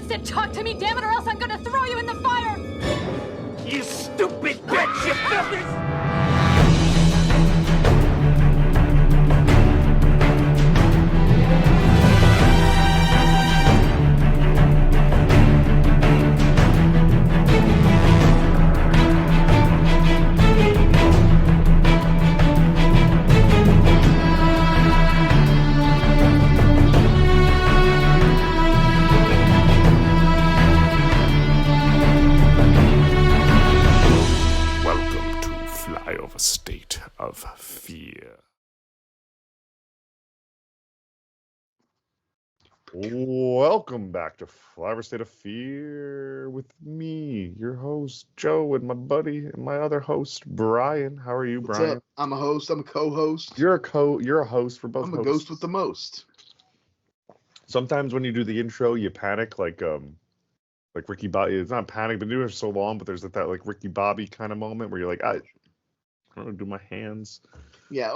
said talk to me, damn it, or else I'm gonna throw you in the fire! You stupid bitch! You filthy... State of fear. Welcome back to Flyover State of Fear with me, your host Joe, and my buddy and my other host Brian. How are you, What's Brian? up? I'm a host. I'm a co-host. You're a host for both. I'm a hosts. ghost with the most. Sometimes when you do the intro, you panic, like Ricky Bobby. It's not panic, but doing it so long. But there's that like Ricky Bobby kind of moment where you're like, I don't know, do my hands. Yeah,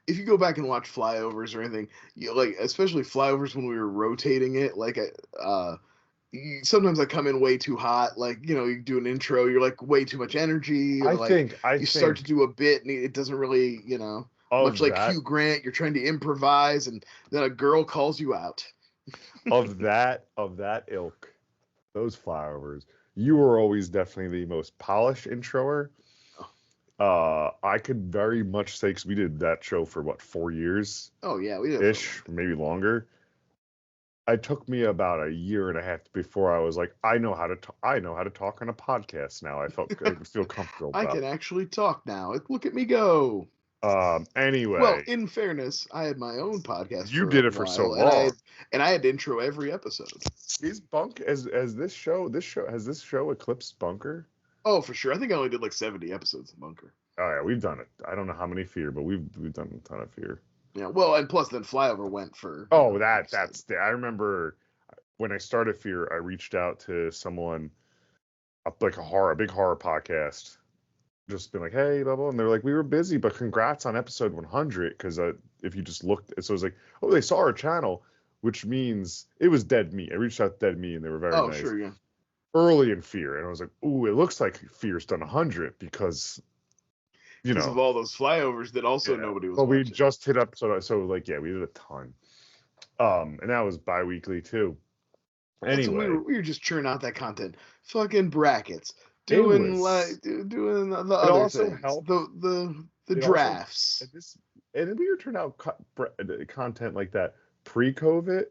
if you go back and watch flyovers or anything, you like, especially flyovers when we were rotating it, like sometimes I come in way too hot. Like, you know, you do an intro, you're like way too much energy. Or you start to do a bit and it doesn't really, you know, much like Hugh Grant, you're trying to improvise and then a girl calls you out. of that ilk, those flyovers, you were always definitely the most polished introer. I could very much say, because we did that show for 4 years? Oh yeah, we did ish, maybe longer. It took me about a year and a half before I was like, I know how to talk on a podcast now. I feel comfortable. I can actually talk now. Look at me go. Anyway. Well, in fairness, I had my own podcast. You did it for so long, and I had to intro every episode. Is this show eclipsed Bunker? Oh, for sure. I think I only did like 70 episodes of Bunker. Oh yeah, we've done it. I don't know how many Fear, but we've done a ton of Fear. Yeah, well, and plus then Flyover went for. Oh, I remember when I started Fear, I reached out to someone, like a big horror podcast, just been like, hey, blah blah, and they're like, we were busy, but congrats on episode 100, because if you just looked, so it was like, oh, they saw our channel, which means it was Dead Meat. I reached out to Dead Meat, and they were very nice. Oh, sure, yeah. Early in Fear, and I was like, ooh, it looks like Fear's done 100 because, you know, of all those flyovers that also nobody was. Well, we watching. just hit episode, so like, yeah, we did a ton, and that was bi-weekly too. Anyway, we were just churning out that content, fucking brackets, doing the other things, helped. the drafts, and we were turning out content like that pre-COVID,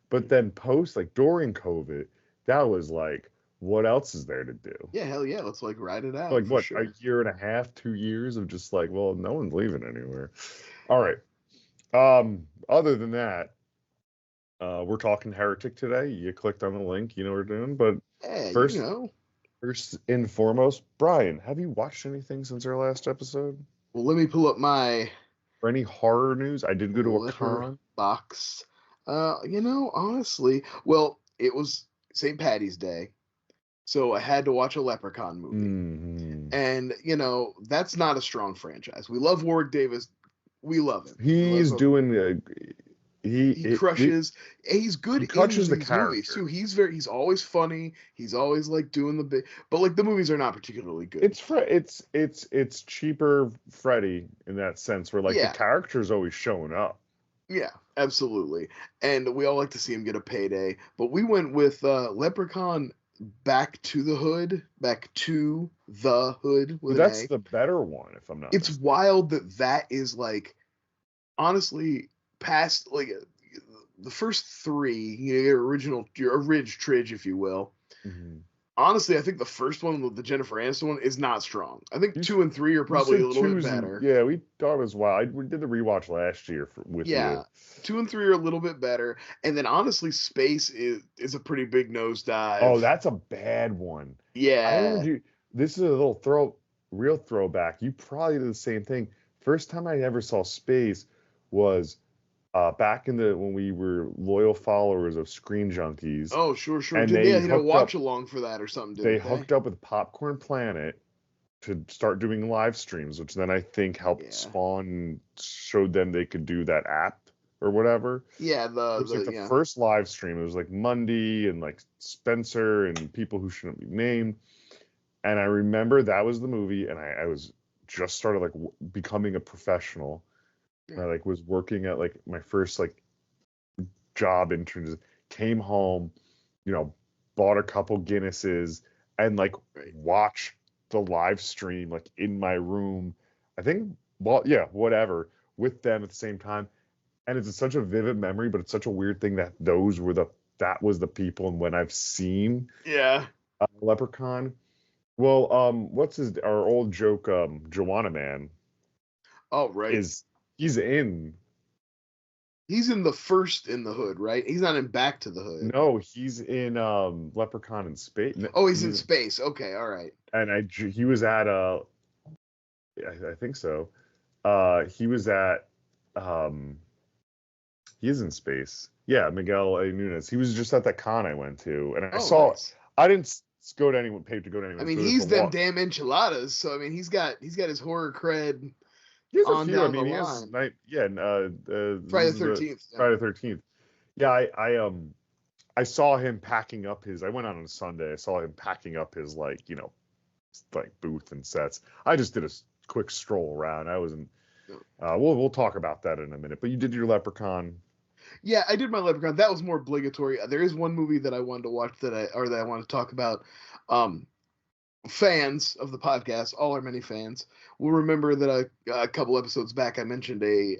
but then post, like during COVID, that was like, what else is there to do? Yeah, hell yeah, let's like ride it out. Like what, sure. A year and a half, 2 years of just like, well, no one's leaving anywhere. All right. Other than that, we're talking Heretic today. You clicked on the link, you know what we're doing. But first and foremost, Brian, have you watched anything since our last episode? Well, let me pull up my. For any horror news, I did go to a con box. You know, honestly, well, it was St. Patty's Day. So I had to watch a Leprechaun movie. Mm-hmm. And, you know, that's not a strong franchise. We love Warwick Davis. We love him. He's doing... He crushes. He's good in these movies, too. He's always funny. He's always, like, doing the big... But, like, the movies are not particularly good. It's cheaper Freddy in that sense, where, like, the character's always showing up. Yeah, absolutely. And we all like to see him get a payday. But we went with Leprechaun... Back to the Hood. That's the better one, if I'm not. It's mistaken. Wild that is like, honestly, past like the first three, you know, your original tridge, if you will. Mm-hmm. Honestly, I think the first one, the Jennifer Aniston one, is not strong. I think 2 and 3 are probably a little bit better. Yeah, we thought it was wild. We did the rewatch last year with you. 2 and 3 are a little bit better, and then honestly, Space is a pretty big nosedive. Oh, that's a bad one. Yeah, this is a little real throwback. You probably did the same thing. First time I ever saw Space was back when we were loyal followers of Screen Junkies. Oh, sure. And they had a watch along for that or something, they hooked up with Popcorn Planet to start doing live streams, which then I think helped spawn, showed them they could do that app or whatever. Yeah, It was like the yeah. first live stream. It was like Mundy and like Spencer and people who shouldn't be named. And I remember that was the movie, and I was just started like becoming a professional. Yeah. I like was working at like my first like job intern. Came home, bought a couple Guinnesses and like watched the live stream like in my room. I think, well, yeah, whatever, with them at the same time. And it's such a vivid memory, but it's such a weird thing that that was the people. And when I've seen Leprechaun. Well, what's our old joke, Joanna Man. Oh, right. He's in the first in the Hood, right? He's not in Back to the Hood. No, he's in Leprechaun in Space. Oh, he's in Space. Okay, all right. And he was at I think so. He was at he is in Space. Yeah, Miguel A. Nunes. He was just at that con I went to, and I saw. Nice. I didn't go to anyone. Paid to go to anyone. I mean, he's them damn enchiladas. So I mean, he's got his horror cred. He has on a few. down I mean, the he has line. Friday the 13th. Friday the 13th. Yeah, I saw him packing up his. I went out on a Sunday. I saw him packing up his like booth and sets. I just did a quick stroll around. I wasn't. We'll talk about that in a minute. But you did your Leprechaun. Yeah, I did my Leprechaun. That was more obligatory. There is one movie that I wanted to watch that I want to talk about. Fans of the podcast, all our many fans, will remember that a couple episodes back I mentioned a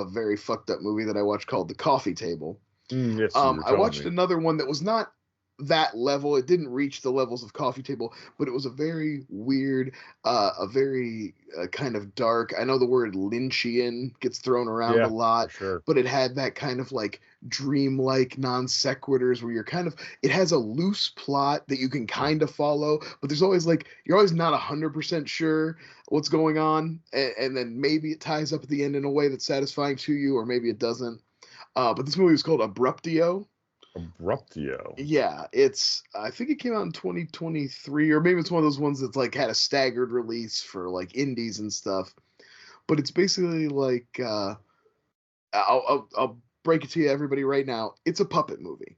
very fucked up movie that I watched called The Coffee Table. Yes, I watched another one that was not that level. It didn't reach the levels of Coffee Table, but it was a very weird, a very kind of dark. I know the word Lynchian gets thrown around a lot, sure. But it had that kind of like dreamlike non sequiturs where it has a loose plot that you can kind of follow, but there's always you're always not 100% sure what's going on, and then maybe it ties up at the end in a way that's satisfying to you, or maybe it doesn't. But this movie was called Abruptio. Yeah, I think it came out in 2023, or maybe it's one of those ones that's had a staggered release for indies and stuff. But it's basically I'll break it to you, everybody, right now. It's a puppet movie.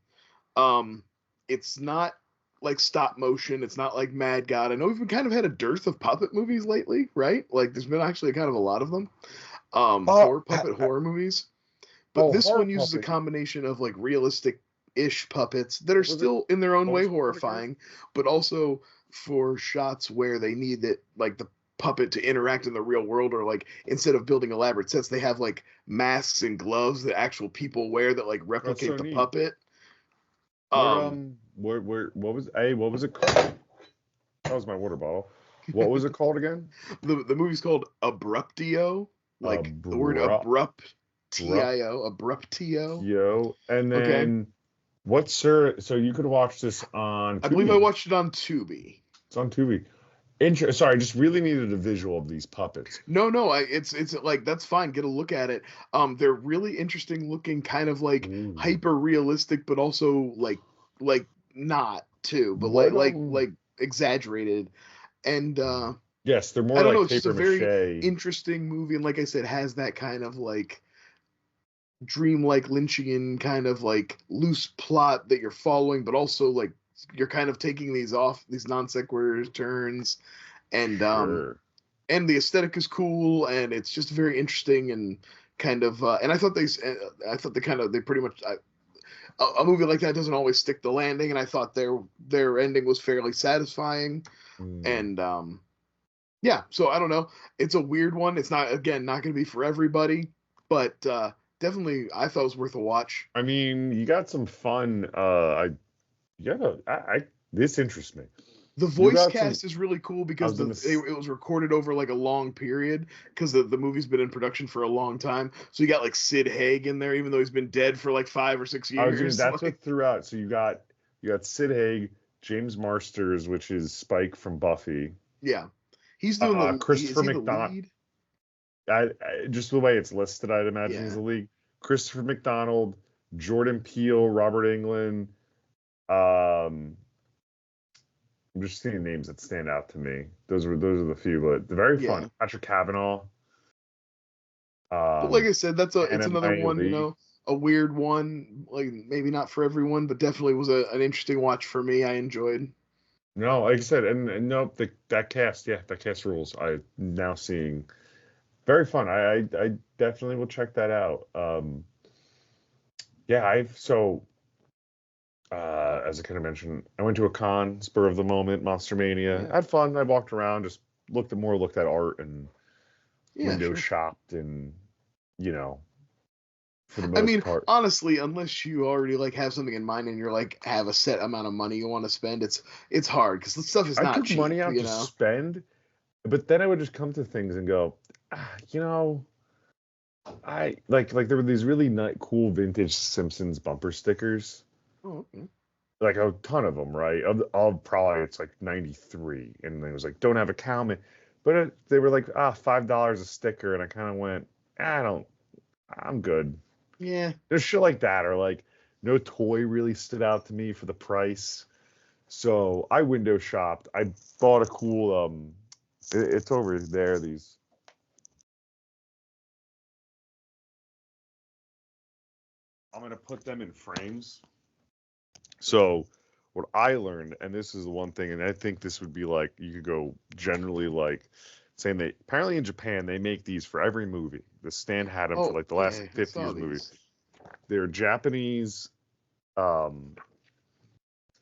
It's not like stop motion. It's not like Mad God. I know we've kind of had a dearth of puppet movies lately, right? There's been actually kind of a lot of them. Horror movies. But this one uses a combination of realistic-ish puppets that are still in their own way horrifying, but also for shots where they need the puppet to interact in the real world, or instead of building elaborate sets, they have masks and gloves that actual people wear that replicate the puppet. What was it called? That was my water bottle. What was it called again? The movie's called Abruptio, the word abrupt. T-I-O, Abruptio. Yo, and then so you could watch this on Tubi. I believe I watched it on Tubi. It's on Tubi. Sorry, I just really needed a visual of these puppets. No, it's that's fine. Get a look at it. They're really interesting looking, kind of hyper realistic, but also not too, but exaggerated. And yes, they're more I don't know, paper it's just a mache. very interesting movie, and like I said, has that kind of dreamlike Lynchian kind of loose plot that you're following, but also you're kind of taking these non sequitur turns, and and the aesthetic is cool, and it's just very interesting, and kind of and I thought they pretty much a movie like that doesn't always stick the landing, and I thought their ending was fairly satisfying. And yeah, so I don't know, it's a weird one. It's not going to be for everybody, but definitely I thought it was worth a watch. I mean, you got some fun. This interests me. The voice cast is really cool because it was recorded over a long period, because the movie's been in production for a long time. So you got Sid Haig in there, even though he's been dead for 5 or 6 years. That's what throughout. So you got Sid Haig, James Marsters, which is Spike from Buffy. Yeah, he's doing Christopher McDonald. Just the way it's listed, I'd imagine he's the lead. Christopher McDonald, Jordan Peele, Robert Englund. I'm just seeing names that stand out to me. Those are the few, but they're very fun. Patrick Kavanaugh. But like I said, it's another one. a weird one, like maybe not for everyone, but definitely was an interesting watch for me. I enjoyed. No, like I said, and no, that cast rules. I'm now seeing very fun. I definitely will check that out. Yeah, as I kind of mentioned, I went to a con, spur of the moment, Monster Mania. Yeah. I had fun. I walked around, just looked at art and Yeah, window sure. shopped, and you know, for the I most mean, part, honestly, unless you already like have something in mind and you're like have a set amount of money you want to spend, it's hard because the stuff is I not took money cheap, out you to know. spend, but then I would just come to things and go, you know, I like there were these really cool vintage Simpsons bumper stickers, Oh, okay. like a ton of them, right? Of probably it's like 93, and it was like don't have a cowman, but they were like $5 a sticker, and I kind of went, I'm good. Yeah. There's shit like that, or like no toy really stood out to me for the price, so I window shopped. I bought a cool it's over there. I'm gonna put them in frames. So what I learned, and this is the one thing, and I think this would be like you could go generally like saying that apparently in Japan they make these for every movie. The stand had them for Oh, like the last yeah. I 50 saw years movie. these. They're Japanese um,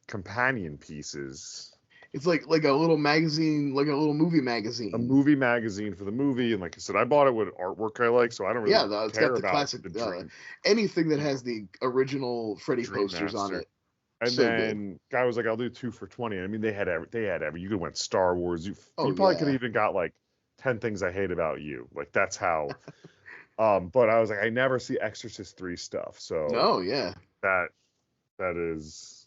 companion pieces. It's like a little magazine, like a little movie A magazine. movie magazine for the movie, and like I said, I bought it with artwork I like, so I don't really Yeah, it's got care the about classic. the dream, Anything that has the original Freddy Dream posters on Master. it, And so good. then guy was like, "I'll do 2 for $20." I mean, they had every. You could went Star Wars. You Oh probably could have yeah. even got like 10 things I hate about you. Like that's how. But I was like, I never see Exorcist 3 stuff, so No, yeah. that that is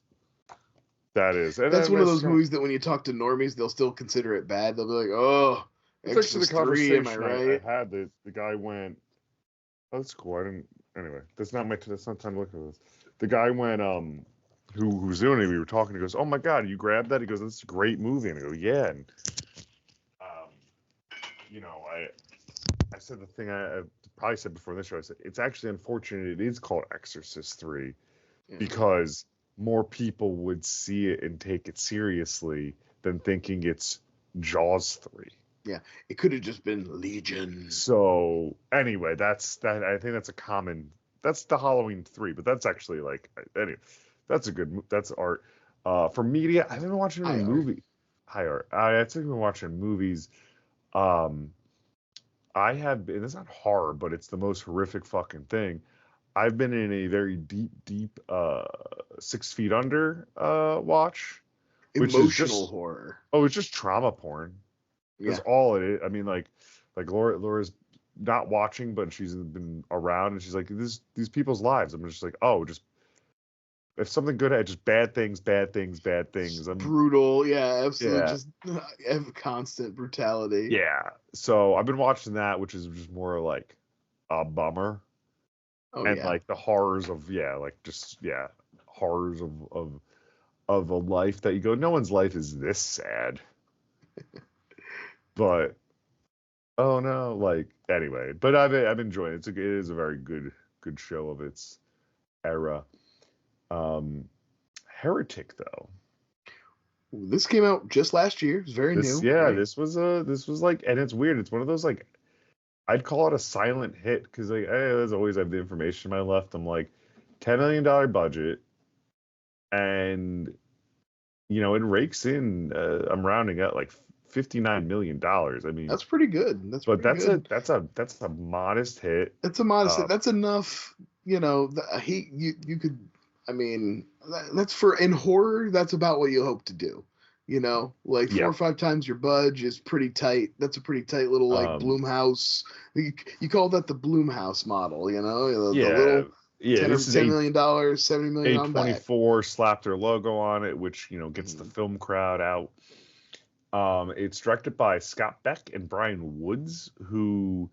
that is. And That's then one of that's those kind of, movies that when you talk to normies, they'll still consider it bad. They'll be like, "Oh, it's actually the Exorcist 3, am I conversation I right?" had. The guy went, "Oh, that's cool." I didn't. Anyway, that's not time to look at this. The guy went who's doing it. We were talking. He goes, "Oh my god, you grabbed that?" He goes, "That's a great movie." And I go, "Yeah." And um, you know, I said the thing I probably said before this show. I said it's actually unfortunate it is called Exorcist 3 Yeah. because more people would see it and take it seriously than thinking it's Jaws 3. Yeah, it could have just been Legion. So anyway, that's that. I think that's a common. That's the Halloween 3, but that's actually like anyway. That's a good. That's art. For media, I haven't been watching any High art. movie. High art. I haven't been watching movies. Um, I have been. It's not horror, but it's the most horrific fucking thing. I've been in a very deep 6 Feet Under watch, which is Emotional just horror. it's just trauma porn. That's Yeah. all it is. I mean, like Laura's not watching, but she's been around, and she's like, these people's lives. I'm just like, oh, just if something good, just bad things, bad things, bad things. Brutal. Yeah, absolutely. Yeah, Just constant brutality. yeah. So I've been watching that, which is just more like a bummer, Oh and yeah. like the horrors of horrors of a life that you go, no one's life is this sad, but oh no, like anyway. But I've enjoyed it. It is a very good show of its era. Um, Heretic though. This came out just last year. It's very new, right? This was like, and it's weird. It's one of those like I'd call it a silent hit because like as always I have the information I left. I'm like $10 million budget, and it rakes in. I'm rounding out like $59 million. I mean, That's pretty good. That's but pretty good. that's a modest hit. That's a modest. Uh, That's enough. You could. I mean, that's for in horror. That's about what you hope to do. Like four yeah. or five times your budge is pretty tight. That's a pretty tight little like Um, Bloomhouse. You call that the Bloomhouse model. The yeah, little yeah. ten or This is $10 million, 70 million on back. A24 slapped their logo on it, which gets the Mhm. film crowd out. It's directed by Scott Beck and Brian Woods, who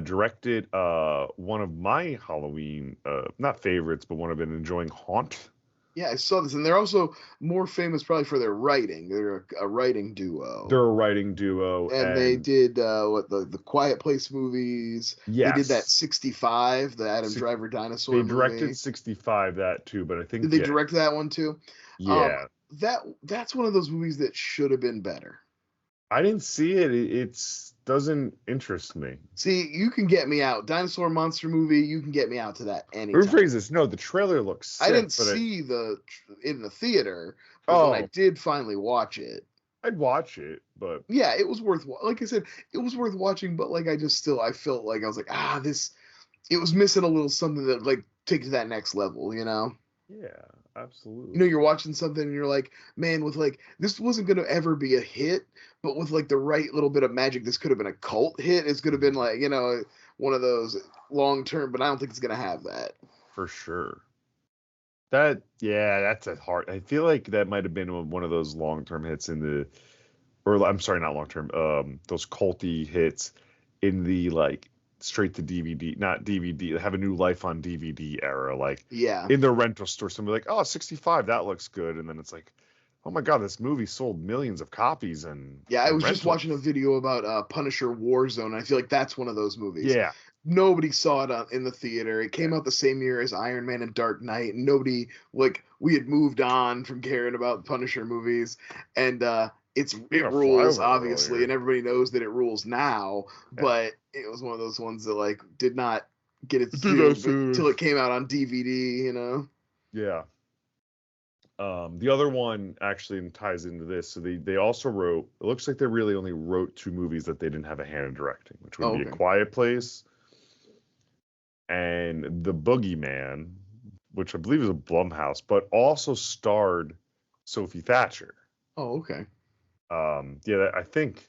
directed one of my Halloween not favorites, but one I've been enjoying, Haunt. Yeah, I saw this, and they're also more famous probably for their writing. They're a writing They're duo, a writing duo, and they and did the Quiet Place movies. They did that yes, 65, the Adam si- Driver they dinosaur directed movie. 65 that too, but I Did think they direct that one too? Um, yeah, that's one of those movies that should have been better. I didn't see it. It's doesn't interest me. See, you can get me out. Dinosaur monster movie, you can get me out to that anytime. Rephrase this. No, the trailer looks I sick, didn't but see in the theater, but when I oh, did finally watch it, I'd watch it, but yeah, it was worth. Like I said, it was worth watching. But like I felt like I was like, this. It was missing a little something that like take it to that next level. yeah, absolutely. You're watching something and you're like, man, with like this wasn't gonna ever be a hit, but with like the right little bit of magic, this could have been a cult hit. It's could have been like one of those long term, but I don't think it's gonna have that. For sure. That's a hard. I feel like that might have been one of those long-term hits or I'm sorry, not long-term. Those culty hits in the like straight to DVD, not DVD, have a new life on DVD era. Like Yeah. in the rental store, somebody like, oh, 65, that looks good, and then it's like, oh my god, this movie sold millions of copies and Yeah, I was just rentals. watching a video about Punisher Warzone. I feel like that's one of those movies. Yeah, Nobody saw it in the theater. It came out the same year as Iron Man and Dark Knight, and nobody we had moved on from caring about Punisher movies, and it a rules Flyover obviously, earlier. and everybody knows that it rules now. Yeah. But it was one of those ones that like did not get its Did due I see it? until it came out on DVD. Yeah. The other one actually ties into this. So they also wrote. It looks like they really only wrote two movies that they didn't have a hand in directing, which would Oh, be A okay. Quiet Place and The Boogeyman, which I believe is a Blumhouse, but also starred Sophie Thatcher. Oh, okay. I think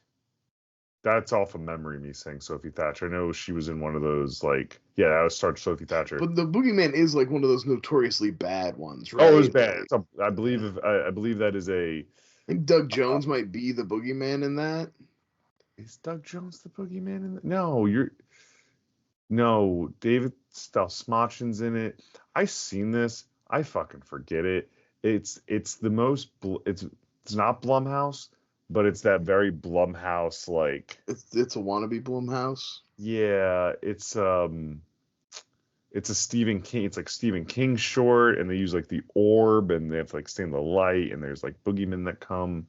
that's all from memory. Me saying Sophie Thatcher. I know she was in one of those that was starred Sophie Thatcher. But the Boogeyman is like one of those notoriously bad ones, right? Oh, it was bad. Like, I believe that is a. I think Doug Jones might be the Boogeyman in that. Is Doug Jones the Boogeyman in that? No, David Stalsmachen's in it. I seen this. I fucking forget it. It's the most. It's not Blumhouse, but it's that very Blumhouse like. It's a wannabe Blumhouse. Yeah, it's a Stephen King. It's like Stephen King short, and they use like the orb, and they have to like stay in the light, and there's like boogeymen that come.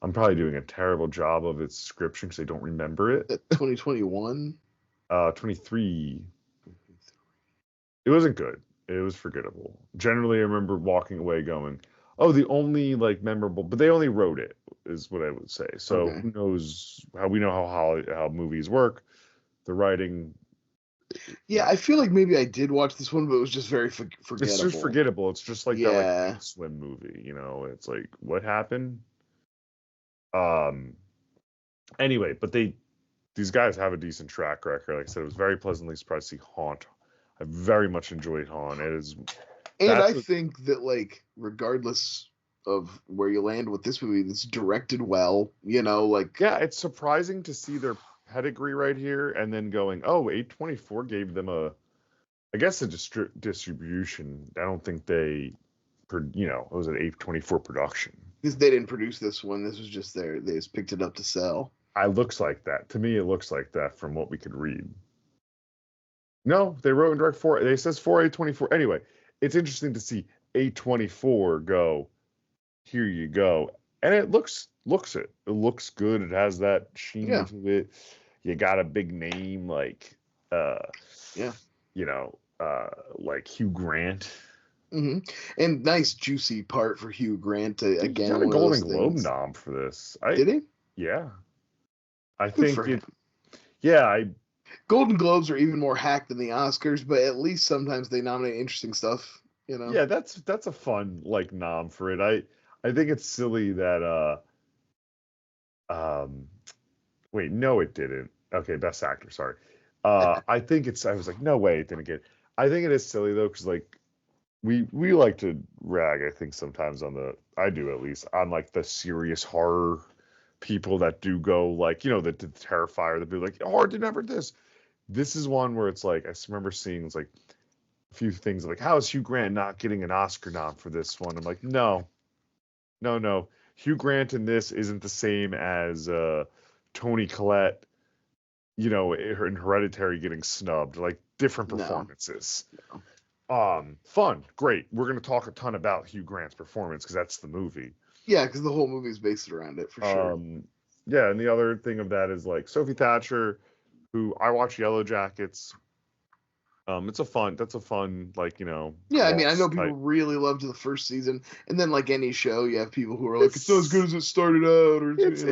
I'm probably doing a terrible job of its description because I don't remember it. 2021. 23. It wasn't good. It was forgettable. Generally, I remember walking away going, "Oh, the only like memorable," but they only wrote it, is what I would say. So Okay. who knows how movies work? The writing. Yeah, I feel like maybe I did watch this one, but it was just very forgettable. It's just forgettable. It's just like that Yeah. like swim movie, It's like what happened. Anyway, but these guys have a decent track record. Like I said, it was very pleasantly surprised to see Haunt. I very much enjoyed Haunt. It is, And I think that like regardless of where you land with this movie, it's directed well. yeah, it's surprising to see their pedigree right here, and then going, oh, A24 gave them a distribution. I don't think it was an A24 production. They didn't produce this one. This was just they just picked it up to sell. It looks like that. To me, it looks like that from what we could read. No, they wrote and direct for it. It says for A24. Anyway, it's interesting to see A24 go, here you go. And it looks it. It looks good. It has that sheen to it. You got a big name like like Hugh Grant. Mm-hmm. And nice juicy part for Hugh Grant to again. He got a Golden Globe nom for this. Did he? Yeah. I Good think Golden Globes are even more hacked than the Oscars, but at least sometimes they nominate interesting stuff. Yeah, that's a fun like nom for it. I think it's silly that wait, no, it didn't. Okay, Best Actor, sorry. I was like, no way it didn't get. I think it is silly though, because like we like to rag, I think sometimes I do at least, on like the serious horror people that do go like, the Terrifier, that be like, oh, I did never this. This is one where it's like, I remember seeing, it's like few things like, how is Hugh Grant not getting an Oscar nom for this one? I'm like, no. Hugh Grant in this isn't the same as Toni Collette, in Hereditary getting snubbed. Like, different performances. Fun, great. We're gonna talk a ton about Hugh Grant's performance because that's the movie. Yeah, because the whole movie is based around it for sure. Yeah, and the other thing of that is like Sophie Thatcher, who I watch Yellow Jackets. That's a fun, like, Yeah, I mean, I know waltz people type. really loved the first season, and then like any show, you have people who are like, it's not as good as it started out, or It's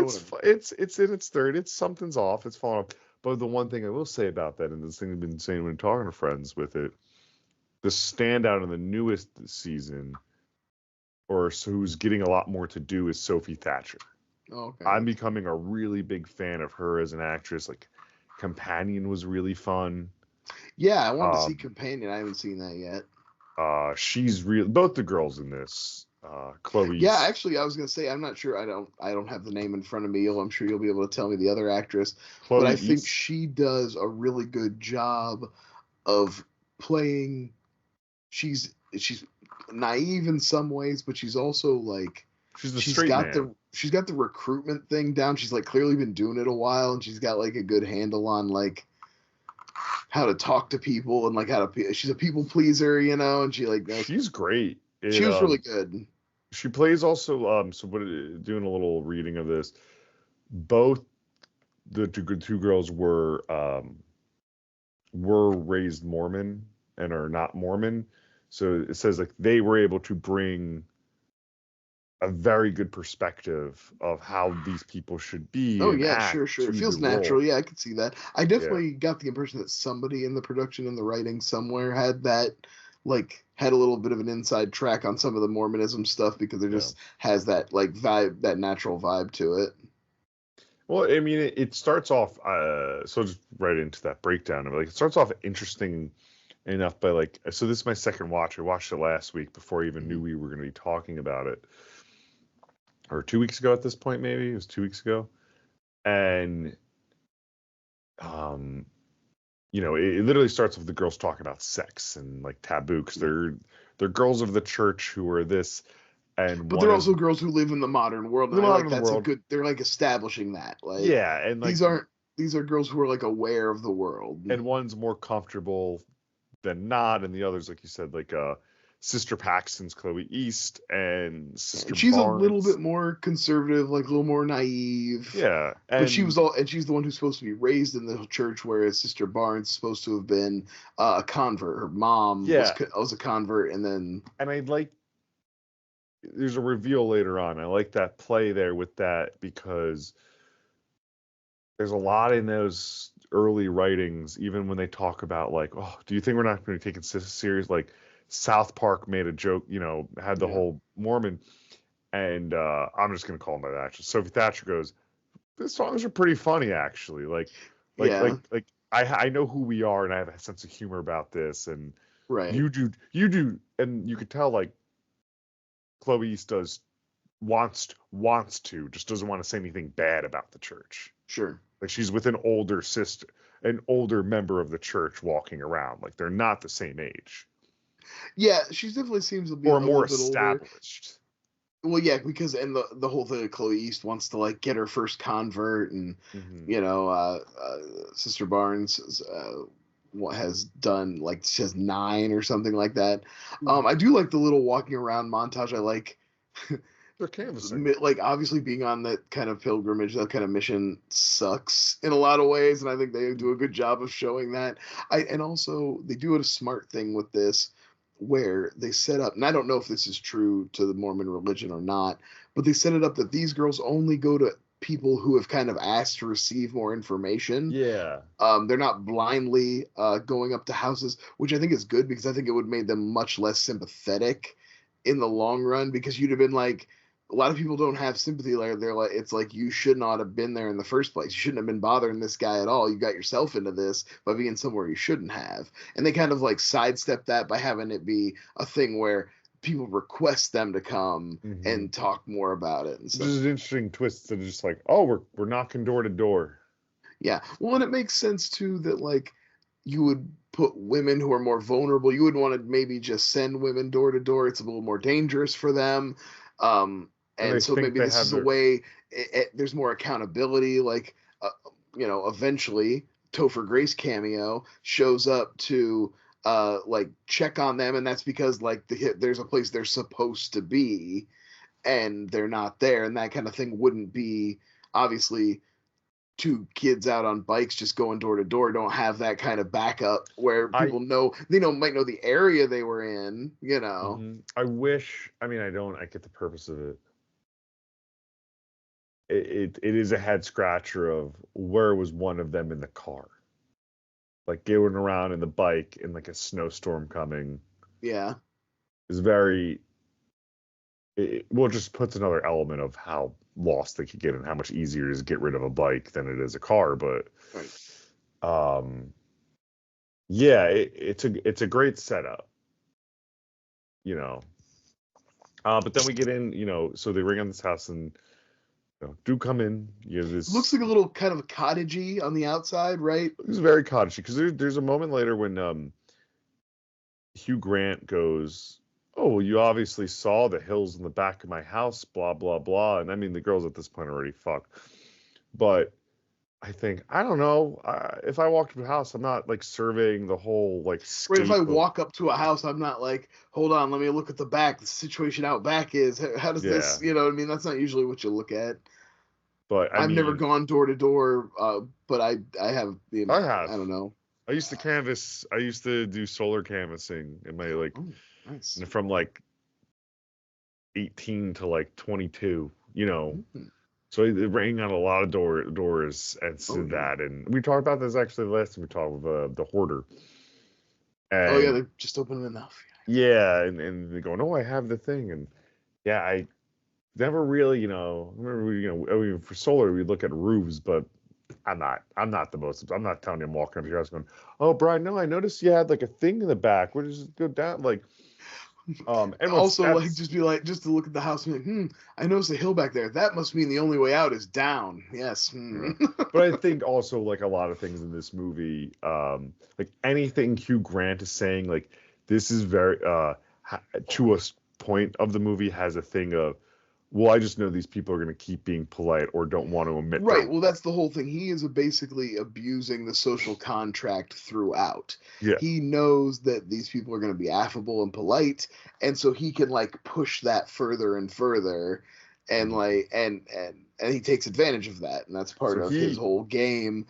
in its third. It's something's off. It's falling off. But the one thing I will say about that, and this thing I've been saying when talking to friends with it, the standout in the newest season, or who's getting a lot more to do, is Sophie Thatcher. Okay. I'm becoming a really big fan of her as an actress. Like, Companion was really fun. Yeah, I want to see Companion. I haven't seen that yet. She's real. Both the girls in this, Chloe. Yeah, actually, I was gonna say I'm not sure. I don't have the name in front of me. I'm sure you'll be able to tell me the other actress. But I think she does a really good job of playing. She's naive in some ways, but she's also like she's got the recruitment thing down. She's like clearly been doing it a while, and she's got like a good handle on like how to talk to people and like she's a people pleaser, and she like she's great. She was really good. She plays also doing a little reading of this. Both the two girls were raised Mormon and are not Mormon. So it says like they were able to bring a very good perspective of how these people should be. Oh yeah, sure. It feels natural. Role. Yeah, I could see that. I definitely got the impression that somebody in the production and the writing somewhere had that, like, had a little bit of an inside track on some of the Mormonism stuff because it just has that like vibe, that natural vibe to it. Well, I mean, it starts off. So just right into that breakdown of it. Like, it starts off interesting enough by like. So this is my second watch. I watched it last week before I even knew we were going to be talking about it. Or 2 weeks ago at this point, maybe it was 2 weeks ago, and it literally starts with the girls talking about sex and like taboo because they're girls of the church who are this, but they're also girls who live in the modern world. And that's a good. They're like establishing that. Like and like these are girls who are like aware of the world, and one's more comfortable than not, and the other's like you said, like Sister Paxton's Chloe East, and she's Barnes. A little bit more conservative, like a little more naive. Yeah, but she's the one who's supposed to be raised in the church, whereas Sister Barnes is supposed to have been a convert. Her mom was a convert, and I like. There's a reveal later on. I like that play there with that because there's a lot in those early writings, even when they talk about like, oh, do you think we're not going to take it serious? Like, South Park made a joke, had the whole Mormon, and I'm just gonna call him by that. Sophie Thatcher goes, "The songs are pretty funny, actually. Like I know who we are, and I have a sense of humor about this, and you do, and you could tell like Chloe East wants to, just doesn't want to say anything bad about the church. Sure, like she's with an older member of the church walking around, like they're not the same age." Yeah, she definitely seems to be or more established. Older. Well, yeah, because the whole thing, Chloe East wants to like get her first convert, and Sister Barnes has done like she has 9 or something like that. I do like the little walking around montage. I like they're canvassing. Like obviously being on that kind of pilgrimage, that kind of mission sucks in a lot of ways, and I think they do a good job of showing that. And also they do a smart thing with this, where they set up, and I don't know if this is true to the Mormon religion or not, but they set it up that these girls only go to people who have kind of asked to receive more information. Yeah. They're not blindly going up to houses, which I think is good because I think it would have made them much less sympathetic in the long run, because you'd have been like, a lot of people don't have sympathy. Like they're like, it's like you should not have been there in the first place. You shouldn't have been bothering this guy at all. You got yourself into this by being somewhere you shouldn't have. And they kind of like sidestep that by having it be a thing where people request them to come and talk more about it. And stuff. This is an interesting twist that is just like, oh, we're knocking door to door. Yeah. Well, and it makes sense too that like you would put women who are more vulnerable. You wouldn't want to maybe just send women door to door. It's a little more dangerous for them. And they And so think maybe they this have is a way there's more accountability. Like, eventually Topher Grace cameo shows up to like check on them, and that's because like there's a place they're supposed to be, and they're not there, and that kind of thing wouldn't be obviously. Two kids out on bikes just going door to door don't have that kind of backup where people might know the area they were in, I wish, I mean, I get the purpose of it. It is a head scratcher of where was one of them in the car, like going around in the bike in like a snowstorm coming. Yeah, is just puts another element of how lost they could get and how much easier it is to get rid of a bike than it is a car. But right. yeah, it's a great setup, but then we get in, so they ring on this house and do come in. This looks like a little kind of cottagey on the outside, right? It's very cottagey because there's a moment later when Hugh Grant goes, "Oh, well, you obviously saw the hills in the back of my house, blah blah blah." And I mean, the girls at this point are already fucked, but I think, I don't know, if I walked to a house, I'm not like surveying the whole like Right, if I walk up to a house, I'm not like, hold on, let me look at the back. The situation out back is, how does this, I mean, that's not usually what you look at. But I've never gone door to door, but I have. I have. I don't know. I used to canvas. I used to do solar canvassing in my nice. From like 18 to like 22. Mm-hmm. So it rang on a lot of doors and that. And we talked about this actually the last time we talked with the hoarder. And, they're just open enough. Yeah, and they go, "No, I have the thing." And yeah, I never really, remember for solar we look at roofs, but I'm not I'm not telling you I'm walking up to your house going, "Oh, Brian, no, I noticed you had like a thing in the back. Where does it go down?" Like, and also like just to look at the house and be like, I noticed a hill back there. That must mean the only way out is down. Yes. But I think also like a lot of things in this movie, like anything Hugh Grant is saying, like this is very to a point of the movie has a thing of, well, I just know these people are going to keep being polite or don't want to admit. Right. Well, that's the whole thing. He is basically abusing the social contract throughout. Yeah. He knows that these people are going to be affable and polite, and so he can like push that further and further, and like and he takes advantage of that, and that's part of his whole game.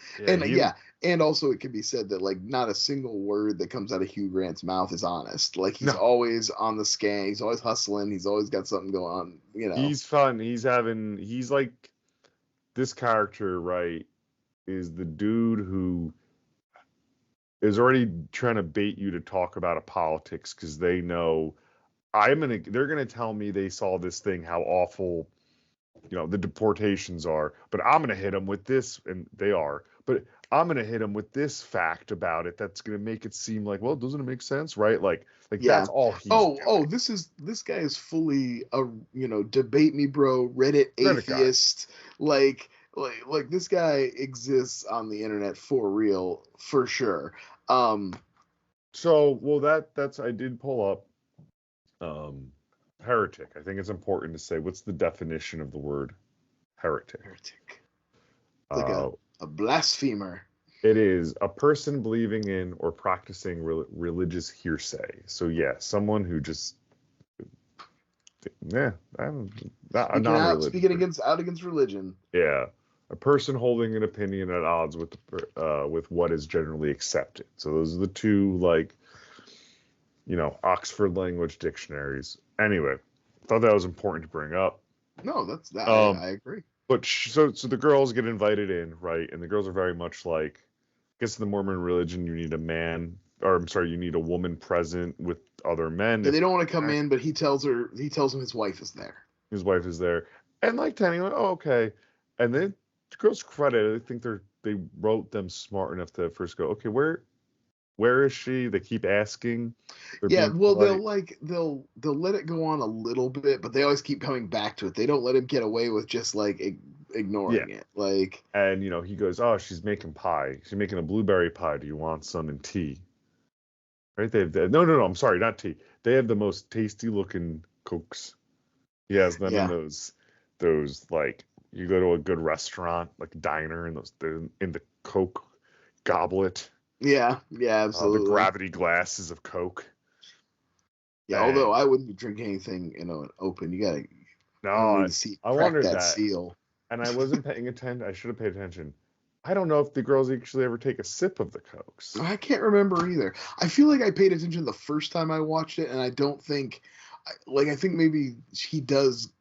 And also it can be said that like not a single word that comes out of Hugh Grant's mouth is honest. Like he's always on the scan, he's always hustling, he's always got something going on, He's fun. He's like, this character, right, is the dude who is already trying to bait you to talk about a politics because they know they're gonna tell me they saw this thing, how awful the deportations are, but I'm going to hit them with this, and they are, but I'm going to hit them with this fact about it that's going to make it seem like, well, doesn't it make sense, right? Like that's all he's doing. This guy is fully a debate me bro, Reddit atheist, like this guy exists on the internet for real, for sure. So that's I did pull up heretic. I think it's important to say, what's the definition of the word heretic? Heretic. Like a blasphemer. It is a person believing in or practicing religious hearsay. So yeah, someone who just speaking against religion. Yeah, a person holding an opinion at odds with what is generally accepted. So those are the two, like, Oxford language dictionaries. Anyway, thought that was important to bring up. No, that's that. I agree. But so the girls get invited in, right? And the girls are very much like, I guess in the Mormon religion, you need you need a woman present with other men. Yeah, they don't want to come in, but he tells him his wife is there. His wife is there, and like Tanny went, "Oh, okay." And then the girls' credit, I think they wrote them smart enough to first go, "Okay, where is she?" They keep asking. Well, they'll let it go on a little bit, but they always keep coming back to it. They don't let him get away with just like ignoring it. Like, and he goes, oh, she's making pie. She's making a blueberry pie. Do you want some in tea? Right? They have no, I'm sorry, not tea. They have the most tasty looking Cokes. He has them in those like you go to a good restaurant, like a diner, and they're in the Coke goblet. Yeah, The absolutely. gravity glasses of Coke. Yeah, although I wouldn't drink anything, open. You gotta I crack wondered that that, seal. and I wasn't paying attention. I should have paid attention. I don't know if the girls actually ever take a sip of the Cokes. I can't remember either. I feel like I paid attention the first time I watched it, and I don't think, I think maybe he does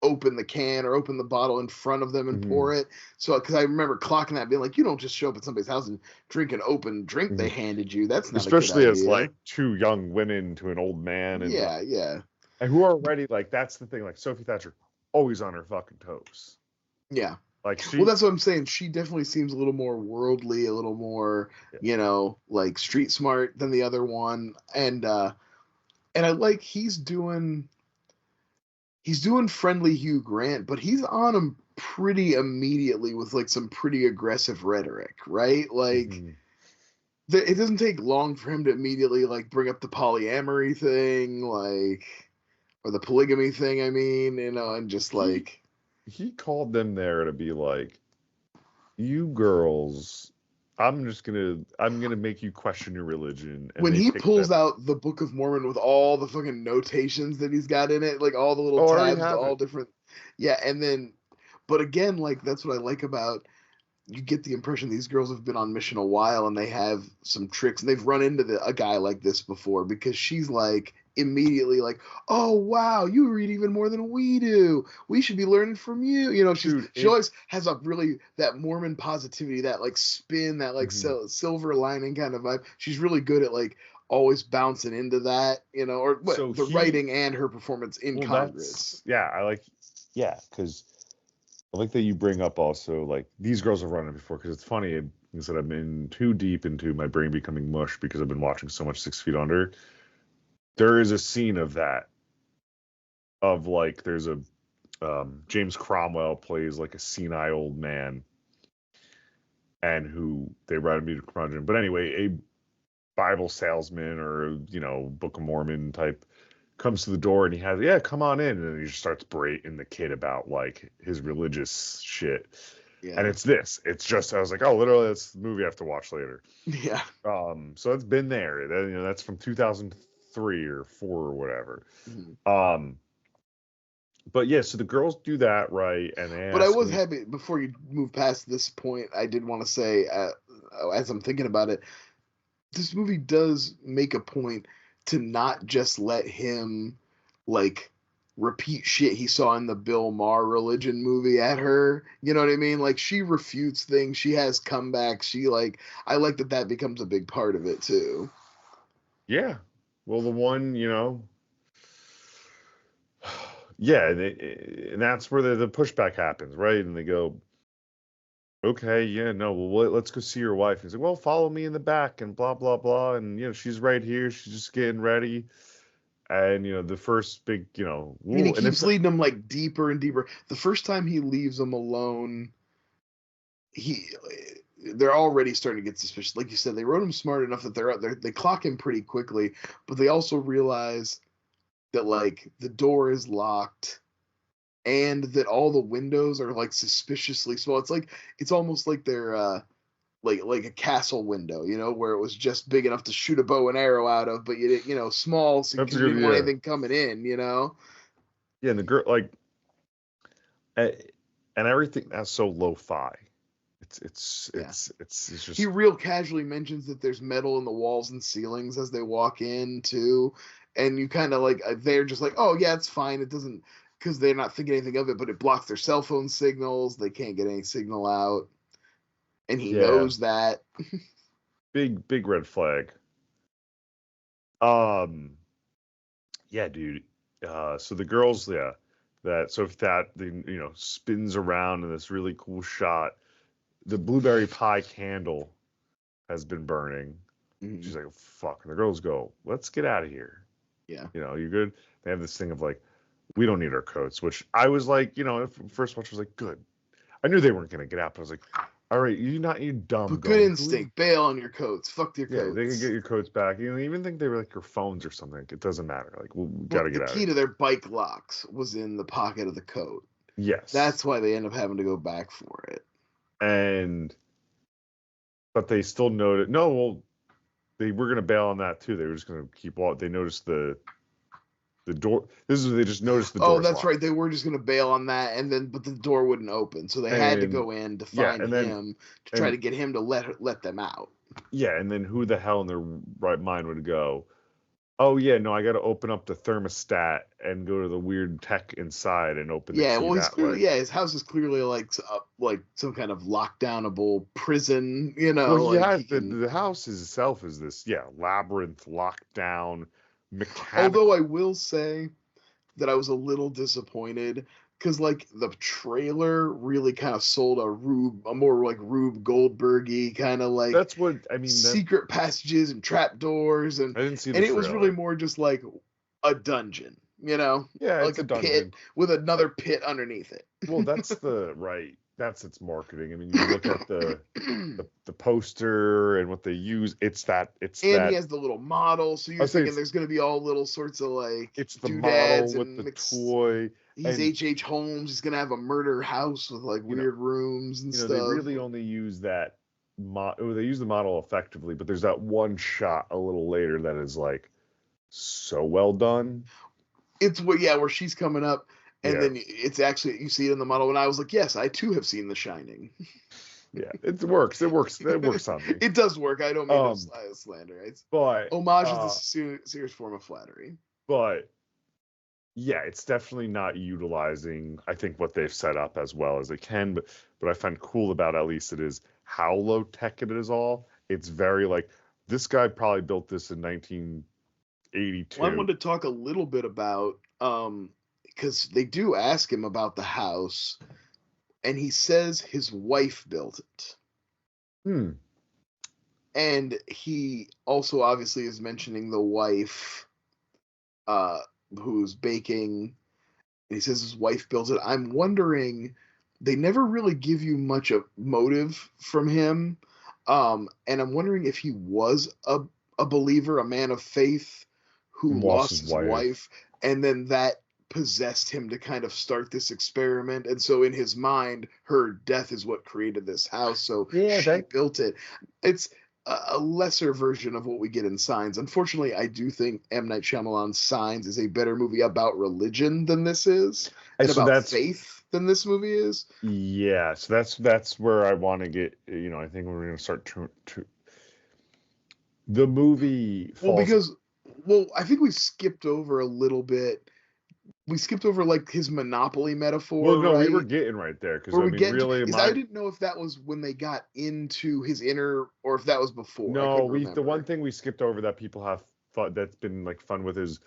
open the can or open the bottle in front of them and pour it. So, because I remember clocking that, being like, you don't just show up at somebody's house and drink an open drink they handed you. That's not especially a good as idea. like two young women to an old man, and and who are already like, that's the thing. Like Sophie Thatcher, always on her fucking toes. Yeah. Like well, that's what I'm saying. She definitely seems a little more worldly, a little more, like street smart than the other one. And I like he's doing friendly Hugh Grant, but he's on him pretty immediately with like some pretty aggressive rhetoric, right? Like it doesn't take long for him to immediately like bring up the polyamory thing, like, or the polygamy thing. I mean, and just like he called them there to be like, you girls, I'm gonna make you question your religion. And when he pulls out the Book of Mormon with all the fucking notations that he's got in it, like all the little tabs to all different, and then, but again, like that's what I like about. You get the impression these girls have been on mission a while and they have some tricks and they've run into a guy like this before, because she's like immediately like, oh wow, you read even more than we do, we should be learning from you. She always has a really that Mormon positivity, that like spin, that like silver lining kind of vibe. She's really good at like always bouncing into that, or the writing and her performance in Congress. Because I like that you bring up also, like, these girls have run it before, because it's funny, is that I've been too deep into my brain becoming mush because I've been watching so much 6 Feet Under. There is a scene of that, of like, there's a, James Cromwell plays like a senile old man, and who they write a music project. But anyway, a Bible salesman or, Book of Mormon type comes to the door and he has, come on in, and then he just starts berating the kid about like his religious shit. And it's just, I was like, oh, literally that's the movie I have to watch later. So it's been there. That's from 2003 or 4 or whatever. But yeah, so the girls do that, right? And but I was happy, before you move past this point, I did want to say, as I'm thinking about it, this movie does make a point to not just let him like repeat shit he saw in the Bill Maher religion movie at her. You know what I mean? Like, she refutes things. She has comebacks. She like, I like that becomes a big part of it too. Yeah. Well, the one, yeah, and that's where the pushback happens, right? And they go, okay, yeah, no, well, let's go see your wife. He's like, well, follow me in the back and blah, blah, blah. And, she's right here. She's just getting ready. And, the first big, and he keeps leading them like deeper and deeper. The first time he leaves them alone, they're already starting to get suspicious. Like you said, they wrote him smart enough that they're out there. They clock him pretty quickly, but they also realize that like the door is locked, and that all the windows are like suspiciously small. It's almost like they're like a castle window, where it was just big enough to shoot a bow and arrow out of, but you didn't, small, so you didn't want anything coming in, Yeah, and the girl, like, and everything that's so lo-fi. It's just. He real casually mentions that there's metal in the walls and ceilings as they walk in too, and you kind of like, they're just like, oh yeah, it's fine. It doesn't, because they're not thinking anything of it, but it blocks their cell phone signals. They can't get any signal out, and he knows that. Big red flag. Yeah, dude. So the girls, that spins around in this really cool shot. The blueberry pie candle has been burning. She's like, oh, fuck. And the girls go, let's get out of here. Yeah. You're good. They have this thing of like, we don't need our coats, which I was like, first watch was like, good. I knew they weren't gonna get out, but I was like, all right, you dumb. But good instinct. Bail on your coats. Fuck your coats. Yeah, they can get your coats back. You know, even think they were like your phones or something. It doesn't matter. Like, we gotta get out. The key to their bike locks was in the pocket of the coat. Yes. That's why they end up having to go back for it. But they still noted. No, well, they were gonna bail on that too. They were just gonna keep walking. They noticed the door. They just noticed the door. Oh, that's locked. Right. They were just gonna bail on that, but the door wouldn't open, so they had to go in to find him to try to get him to let them out. Yeah, and then who the hell in their right mind would go, oh yeah, no, I got to open up the thermostat and go to the weird tech inside and open. Yeah, well, he's clearly, his house is clearly like some kind of lockdownable prison, you know. Well, yeah, the house itself is this labyrinth, lockdown, mechanical. Although I will say that I was a little disappointed because like the trailer really kind of sold a more like Rube Goldberg-y kind of like, that's what I mean, secret passages and trapdoors, and I didn't see it was really more just like a dungeon, you know, like a pit with another pit underneath it. Well, that's that's its marketing. I mean, you look at the poster and what they use. He has the little model, so you're thinking there's going to be all little sorts of like it's the model with the toy. He's H.H. Holmes. He's going to have a murder house with like weird rooms and stuff. They really only use that. They use the model effectively, but there's that one shot a little later that is like so well done. It's where she's coming up. And then it's actually, you see it in the model, and I was like, yes, I too have seen The Shining. Yeah, it works. It works on me. It does work. I don't mean to slander. But homage is a serious form of flattery. But yeah, it's definitely not utilizing, I think, what they've set up as well as it can. But what I find cool about at least it is how low tech it is all. It's very like, this guy probably built this in 1982. Well, I wanted to talk a little bit about because they do ask him about the house, and he says his wife built it. And he also obviously is mentioning the wife who's baking, and he says his wife built it. I'm wondering, they never really give you much of motive from him, and I'm wondering if he was a believer, a man of faith who lost his wife, and then that possessed him to kind of start this experiment, and so in his mind her death is what created this house, so she built it. It's a lesser version of what we get in Signs. Unfortunately, I do think M. Night Shyamalan's Signs is a better movie about religion than this is, and so about faith than this movie is. Yeah, so that's where I want to get, I think we're going to start to the movie falls. I think we skipped over a little bit. We skipped over like his Monopoly metaphor. Well, no, right? We were getting right there because I didn't know if that was when they got into his inner or if that was before. No, the one thing we skipped over that people have thought that's been like fun with is,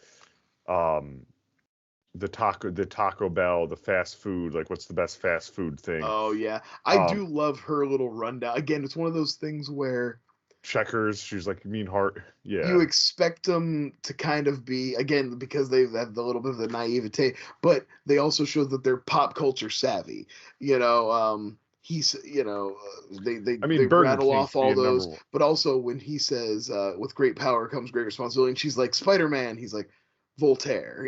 the Taco Bell, the fast food. Like, what's the best fast food thing? Oh yeah, I do love her little rundown. Again, it's one of those things where. Checkers, she's like, you mean heart? Yeah. You expect them to kind of be, again, because they have the little bit of the naivete, but they also show that they're pop culture savvy. They rattle off all those, but also when he says, with great power comes great responsibility, and she's like, Spider-Man, he's like, Voltaire,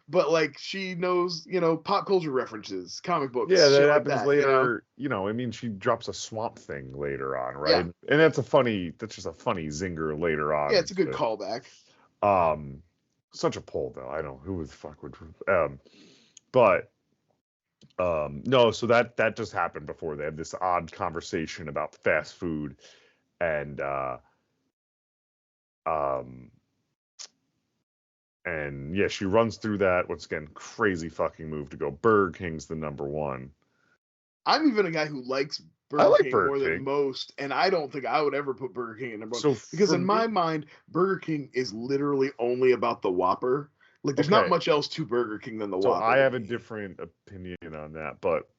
but like she knows, pop culture references, comic books. Yeah, that happens later. I mean, she drops a Swamp Thing later on, right? Yeah. And that's just a funny zinger later on. Yeah, it's a good callback. Such a pull though. I don't know who the fuck would. No. So that just happened before they had this odd conversation about fast food, and And yeah, she runs through that. Once again, crazy fucking move to go. Burger King's the number one. I'm even a guy who likes Burger King more than most, and I don't think I would ever put Burger King in number one. Because in my mind, Burger King is literally only about the Whopper. Like, there's not much else to Burger King than the Whopper. I have a different opinion on that, but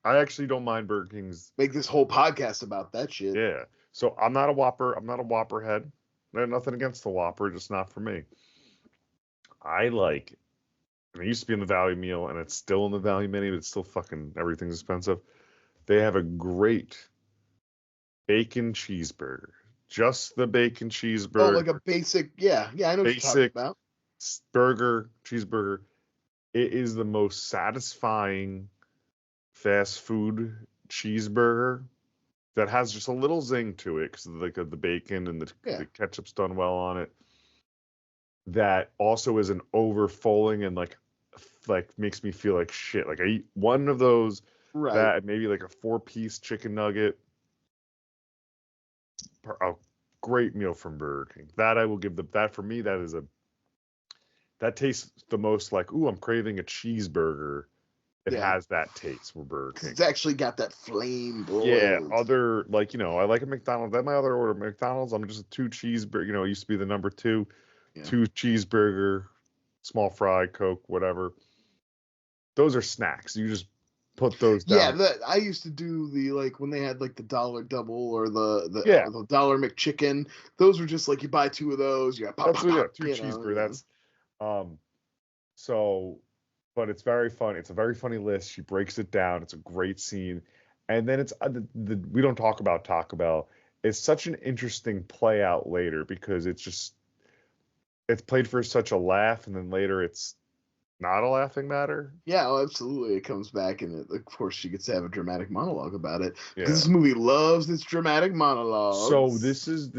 I actually don't mind Burger King's. Make this whole podcast about that shit. Yeah. So I'm not a Whopper head. I have nothing against the Whopper, just not for me. I like and it used to be in the value meal, and it's still in the value menu, but it's still fucking everything's expensive. They have a great bacon cheeseburger. Just the bacon cheeseburger. Oh, like a basic, yeah, I know what you're talking about. Cheeseburger. It is the most satisfying fast food cheeseburger that has just a little zing to it because of the bacon and the ketchup's done well on it. That also isn't overfulling and like makes me feel like shit. Like I eat one of those, right? That maybe like a 4-piece chicken nugget. A great meal from Burger King. That I will give that for me. That tastes the most like, ooh, I'm craving a cheeseburger. It has that taste for Burger King. It's actually got that flame broiled. Yeah, other, like, you know, I like a McDonald's. That's my other order. McDonald's, I'm just a 2 cheeseburger. You know, it used to be the number 2. Yeah. 2 cheeseburger, small fry, Coke, whatever. Those are snacks. You just put those down. Yeah, I used to do the, like, when they had, like, the $1 double or the $1 McChicken. Those were just, like, you buy 2 of those. You got 2 cheeseburger. That's, so, but it's very fun. It's a very funny list. She breaks it down. It's a great scene. And then it's, we don't talk about Taco Bell. It's such an interesting play out later because it's played for such a laugh, and then later it's not a laughing matter. Yeah, absolutely. It comes back, and of course she gets to have a dramatic monologue about it. Because this movie loves its dramatic monologue. So this is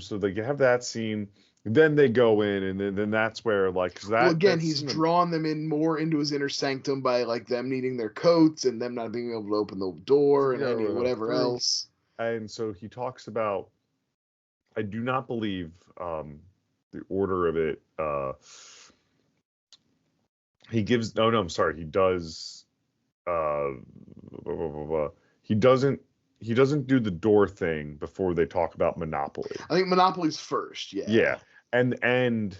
so they have that scene. Then they go in, and then that's where, like, cause that. Well, again, he's drawn them in more into his inner sanctum by, like, them needing their coats and them not being able to open the door and whatever else. And so he talks about, I do not believe the order of it. He gives. Oh no, I'm sorry. He does. He doesn't do the door thing before they talk about Monopoly. I think Monopoly's first. Yeah. Yeah. And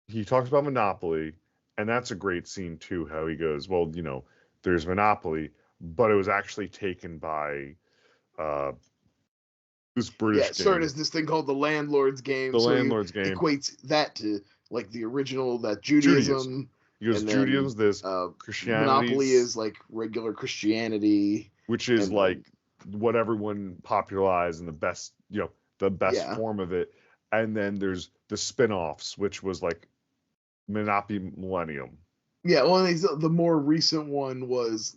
he talks about Monopoly, and that's a great scene too, how he goes, well, you know, there's Monopoly, but it was actually taken by this British game. Started as this thing called the Landlord's Game. The Landlord's Game. Equates that to, like, the original, that Judaism. He goes, Judaism, this Christianity. Monopoly is like regular Christianity. Which is like what everyone popularized and the best form of it. And then there's the spin-offs, which was like Monopoly Millennium. Yeah, well, the more recent one was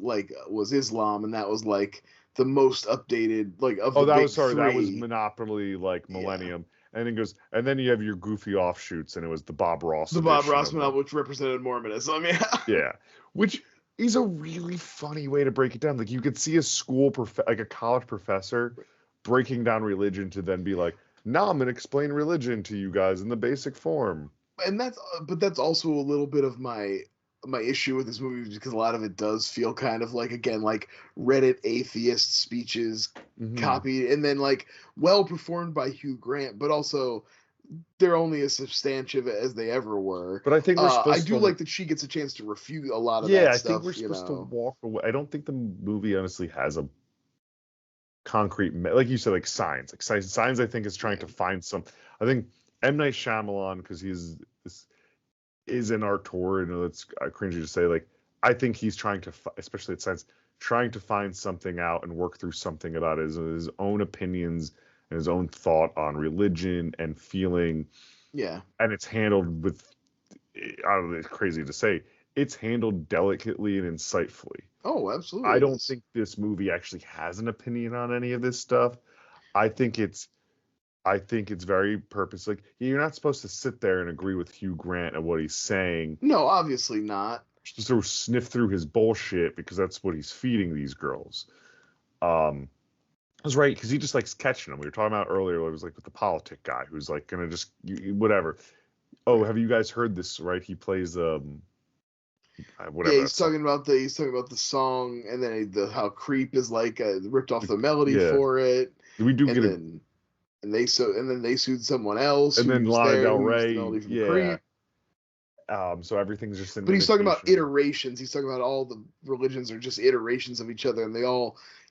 Islam, and that was like the most updated, like, of the big three. That was Monopoly, like, Millennium. Yeah. And it goes, and then you have your goofy offshoots, and it was the Bob Ross. The Bob Ross Monopoly, which represented Mormonism. Yeah. Yeah, which is a really funny way to break it down. Like, you could see a college professor breaking down religion to then be like, now I'm going to explain religion to you guys in the basic form. And that's also a little bit of my issue with this movie, because a lot of it does feel kind of like, again, like Reddit atheist speeches copied, and then, like, well performed by Hugh Grant, but also they're only as substantive as they ever were. But I think we're supposed to like that she gets a chance to refute a lot of that stuff. Yeah, I think we're supposed to walk away. I don't think the movie honestly has a concrete, like you said, like signs. Like signs, I think, is trying to find some. I think M. Night Shyamalan, because he's is an auteur, and it's cringy to say, like, I think he's trying to, especially at Science, trying to find something out and work through something about his own opinions and his own thought on religion and feeling. Yeah. And it's handled with, I don't know, it's crazy to say, it's handled delicately and insightfully. Oh, absolutely. I don't think this movie actually has an opinion on any of this stuff. I think it's very purposeful. Like, you're not supposed to sit there and agree with Hugh Grant and what he's saying. No, obviously not. Just to sniff through his bullshit, because that's what he's feeding these girls. I was right, because he just likes catching them. We were talking about earlier, it was like with the politic guy who's like gonna just whatever. Oh, have you guys heard this? Right, he plays whatever. Yeah, he's talking about the song, and then how Creep is like ripped off the melody for it. We do get and then they sued someone else, and then Lana Del Rey, Creep. So everything's just in. But he's talking about iterations. He's talking about all the religions are just iterations of each other, and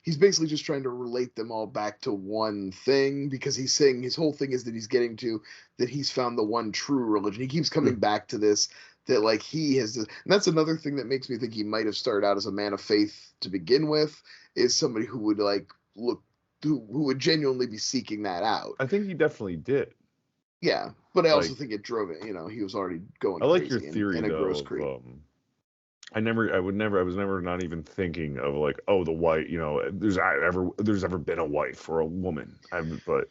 he's basically just trying to relate them all back to one thing, because he's saying his whole thing is that he's getting to that he's found the one true religion. He keeps coming back to this, that like he has, and that's another thing that makes me think he might have started out as a man of faith to begin with, is somebody who would like look, who would genuinely be seeking that out. I think he definitely did. Yeah, but I also Like, think it drove it. He was already going I like crazy your theory in a though gross creep. I was never not even thinking of like, oh, the wife, there's ever been a wife or a woman. But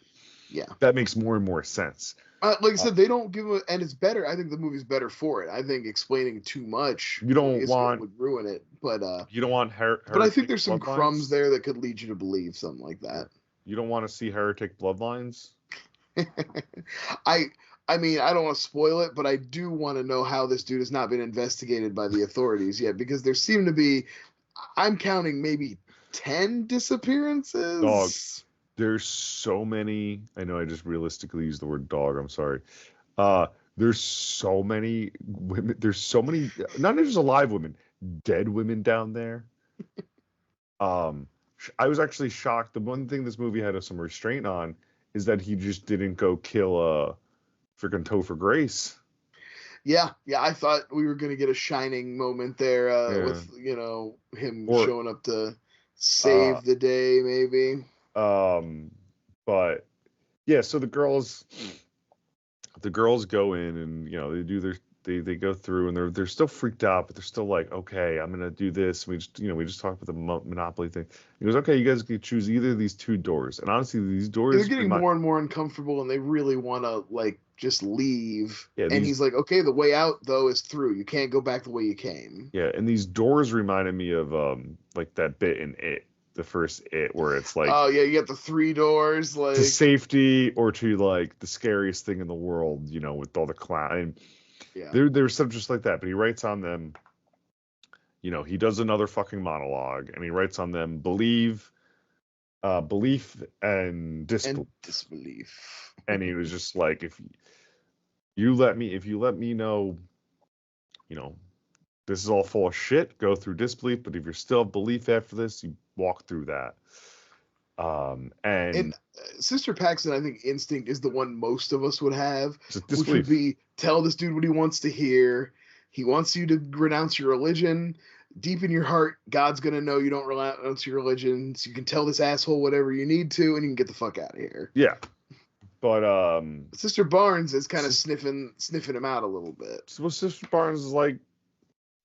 yeah, that makes more and more sense. Like I said, they don't give a, and it's better. I think the movie's better for it. I think explaining too much You don't want would ruin it. But you don't want but I think there's some bloodlines? crumbs there that could lead you to believe something like that. You don't want to see heretic bloodlines? I mean, I don't want to spoil it, but I do want to know how this dude has not been investigated by the authorities yet, because there seem to be, I'm counting maybe 10 disappearances. Dog. There's so many. I know I just realistically used the word dog. I'm sorry. There's so many women. There's so many, not just alive women, dead women down there. I was actually shocked. The one thing this movie had some restraint on is that he just didn't go kill freaking Topher Grace. Yeah, I thought we were gonna get a shining moment there with him showing up to save the day, maybe. But yeah, so the girls go in and they do they go through and they're still freaked out, but they're still like, okay, I'm gonna do this. We just talked about the Monopoly thing. He goes, okay, you guys can choose either of these two doors, and honestly, these doors they're getting more and more uncomfortable, and they really want to like just leave. Yeah, and he's like, okay, the way out though is through. You can't go back the way you came. Yeah, and these doors reminded me of like that bit in It, the first It, where it's like, oh yeah, you got the 3 doors, like to safety or to like the scariest thing in the world, with all the clown. Yeah, there's some just like that, but he writes on them. He does another fucking monologue, and he writes on them belief and disbelief. And he was just like, if you let me know, this is all full of shit, go through disbelief. But if you're still belief after this, you walk through that. And Sister Paxton, I think instinct is the one most of us would have, which would be tell this dude what he wants to hear. He wants you to renounce your religion. Deep in your heart, God's gonna know you don't renounce your religion, so you can tell this asshole whatever you need to, and you can get the fuck out of here. Yeah, but Sister Barnes is kind of sniffing him out a little bit. So Sister Barnes is like,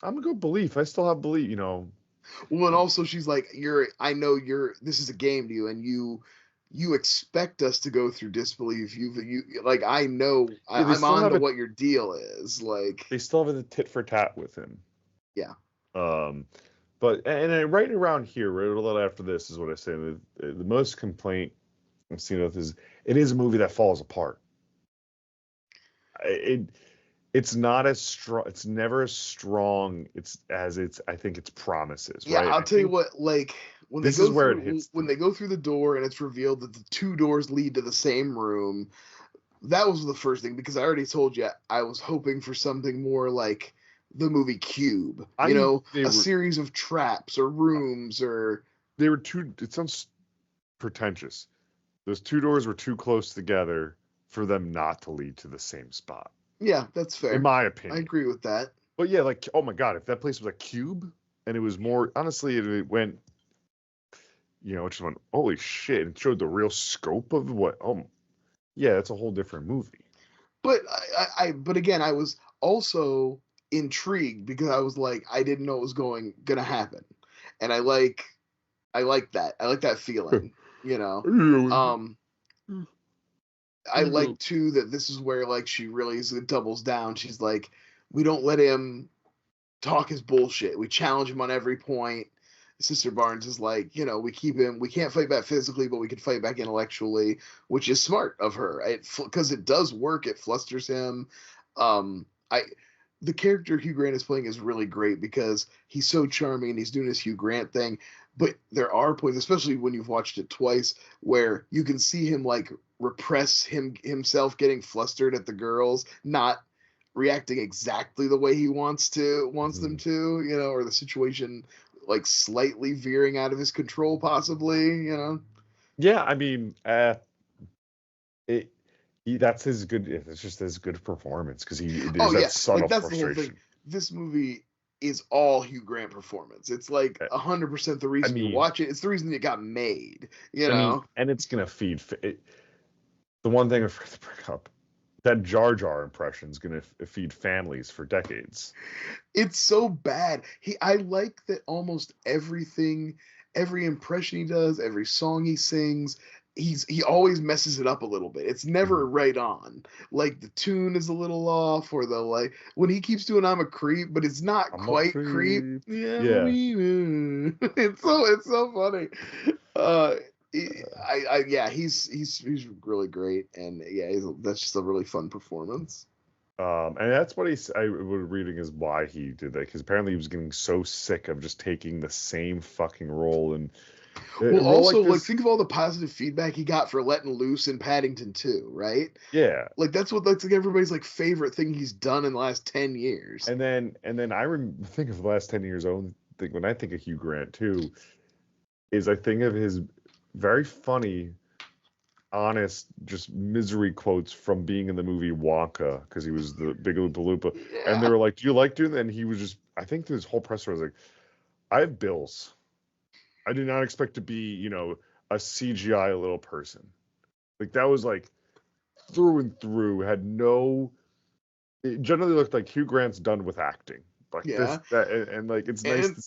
I'm gonna go belief. I still have belief, Well, and also she's like, I know this is a game to you, and you expect us to go through disbelief. You like, I know, I'm on to what your deal is. Like, they still have the tit for tat with him. Yeah. But right around here, right a little after this is what I say. The most complaint I've seen with is it is a movie that falls apart. It's not as strong. It's never as strong. I think it's promises. Yeah, right? I'll tell you what. Like when they go through the door and it's revealed that the 2 doors lead to the same room. That was the first thing, because I already told you I was hoping for something more like the movie Cube. A series of traps or rooms or. They were too. It sounds pretentious. Those 2 doors were too close together for them not to lead to the same spot. Yeah, that's fair. In my opinion. I agree with that. But yeah, like, oh my God, if that place was a cube and it was more, honestly, it went, it just went, holy shit. It showed the real scope of yeah, it's a whole different movie. But but again, I was also intrigued because I was like, I didn't know it was gonna happen. And I like that. I like that feeling, I like too that this is where like she really doubles down. She's like, we don't let him talk his bullshit. We challenge him on every point. Sister Barnes is like, we keep him. We can't fight back physically, but we can fight back intellectually, which is smart of her. Because it does work. It flusters him. The character Hugh Grant is playing is really great because he's so charming and he's doing his Hugh Grant thing. But there are points, especially when you've watched it twice, where you can see him like repress himself getting flustered at the girls, not reacting exactly the way he wants them to, or the situation like slightly veering out of his control, possibly, Yeah, I mean, That's his good. It's just his good performance because there's Oh that yeah, subtle like that's the whole thing. frustration. This movie is all Hugh Grant performance. It's like Uh, 100% the I reason you mean, watch it. It's the reason it got made. You know. and it's gonna feed. The one thing I forgot to bring up, that Jar Jar impression is gonna feed families for decades. It's so bad. I like that almost everything, every impression he does, every song he sings, he always messes it up a little bit. It's never right on. Like the tune is a little off, or the like when he keeps doing "I'm a creep," but it's not I'm a quite creep. creep. Yeah, Yeah. it's so funny. Uh, Uh, yeah, he's really great, and yeah, that's just a really fun performance. And that's what I was reading is why he did that, because apparently he was getting so sick of just taking the same fucking role and a Well, role like also, like, this. think of all the positive feedback he got for letting loose in Paddington 2, right? Yeah. Like, that's like everybody's like favorite thing he's done in the last 10 years. And then I think of the last 10 years own thing when I think of Hugh Grant too, is I think of his very funny, honest, just misery quotes from being in the movie Wonka, because he was the Big Oompa Loompa. And they Yeah. were like, "Do you like doing that?" And he was just, I think through his whole press was like, "I have bills. I did not expect to be, a CGI little person." Like that was like through and through, had no, it generally looked like Hugh Grant's done with acting. Like this, Yeah. that, and like it's nice And to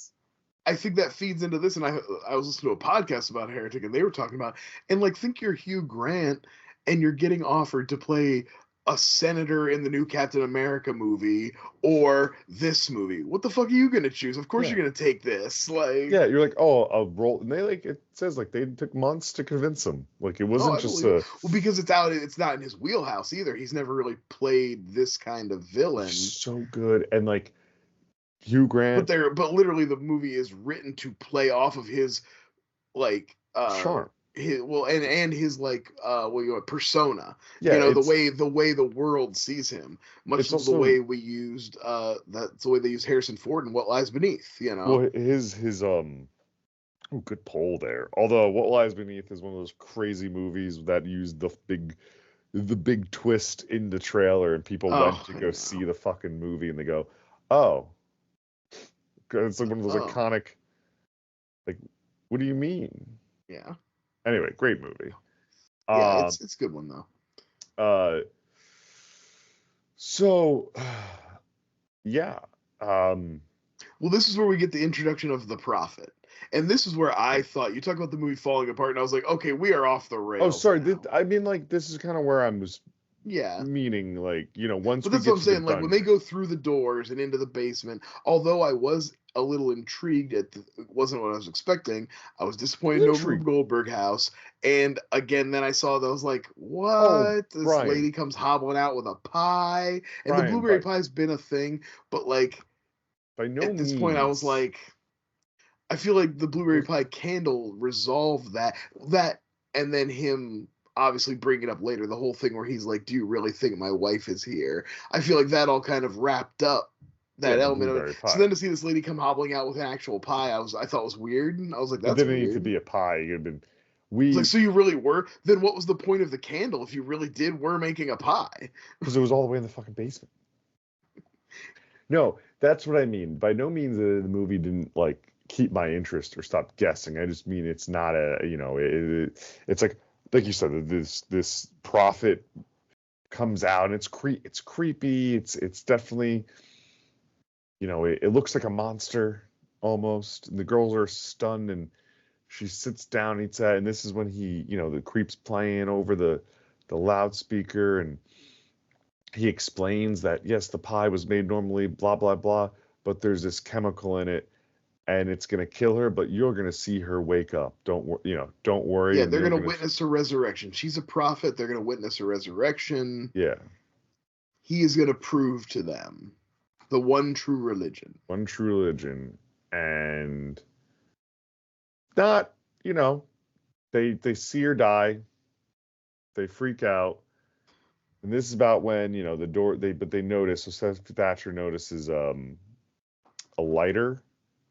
I think that feeds into this. And I was listening to a podcast about Heretic, and they were talking about, and like, think you're Hugh Grant and you're getting offered to play a senator in the new Captain America movie or this movie. What the fuck are you gonna choose? Of course yeah. you're gonna take this. Like, Yeah, you're like, oh, a role, and they like it says like they took months to convince him. Like it oh, wasn't I just believe it. a Well, because it's not in his wheelhouse either. He's never really played this kind of villain. so good, and like Hugh Grant But literally the movie is written to play off of his like charm. his well and his like persona. Yeah, The way the world sees him. Much it's the also way we used that's the way they used Harrison Ford in What Lies Beneath, you know. well his oh, good poll there. Although What Lies Beneath is one of those crazy movies that used the big twist in the trailer, and people went Oh, to I go know. see the fucking movie, and they go, oh, 'cause it's like one of those Oh, iconic, like, what do you mean? yeah. Anyway, great movie. Yeah, Um, it's a good one though. uh, so, yeah, Well, this is where we get the introduction of the prophet. And this is where I right. thought you talk about the movie falling apart, and I was like, okay, we are off the Oh, rails sorry. now. I mean, like, this is kind of where I was Yeah. meaning, like, once But we that's what get I'm to the saying. Like when they dungeon. go through the doors and into the basement, although I was a little intrigued it wasn't what I was expecting. I was disappointed no Rube Intrigue. Goldberg house. And again, then I saw that I was like, Oh, what? This Brian, lady comes hobbling out with a pie. And the Brian, blueberry but pie's been a thing, but like by no at this point I was means. like, I feel like the blueberry There's, pie candle resolved that and then him obviously bring it up later, the whole thing where he's like, do you really think my wife is here? I feel like that all kind of wrapped up yeah, that the element of it. blueberry So pie. then to see this lady come hobbling out with an actual pie, I thought was weird. I was like, It that's didn't need to weird. be a pie. It had been, It's like, we, so you really were? Then what was the point of the candle if you really were making a pie? because it was all the way in the fucking basement. No, that's what I mean. By no means the movie didn't like keep my interest or stop guessing. I just mean it's not it's like you said, this prophet comes out and it's creepy. It's definitely, it looks like a monster almost. And the girls are stunned, and she sits down and eats that. And this is when the creep's playing over the loudspeaker, and he explains that yes, the pie was made normally, blah blah blah, but there's this chemical in it, and it's gonna kill her. But you're gonna see her wake up. Don't worry, Yeah, and they're you're gonna gonna, witness a resurrection. She's a prophet. They're gonna witness a resurrection. yeah, He is gonna prove to them the one true religion. one true religion, and not, they see her die, they freak out, and this is about when the door they notice. So Seth Thatcher notices a lighter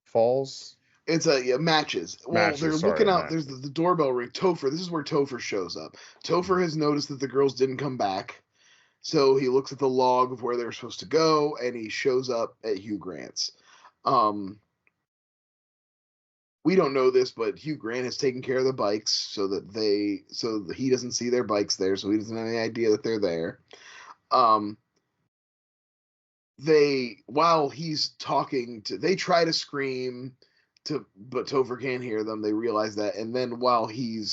falls. It's matches. Well, they're looking out. There's the doorbell ring. Topher. This is where Topher shows up. Topher has noticed that the girls didn't come back, so he looks at the log of where they're supposed to go, and he shows up at Hugh Grant's. We don't know this, but Hugh Grant has taken care of the bikes so that he doesn't see their bikes there, so he doesn't have any idea that they're there. While he's talking they try to scream but Topher can't hear them. They realize that, and then while Hugh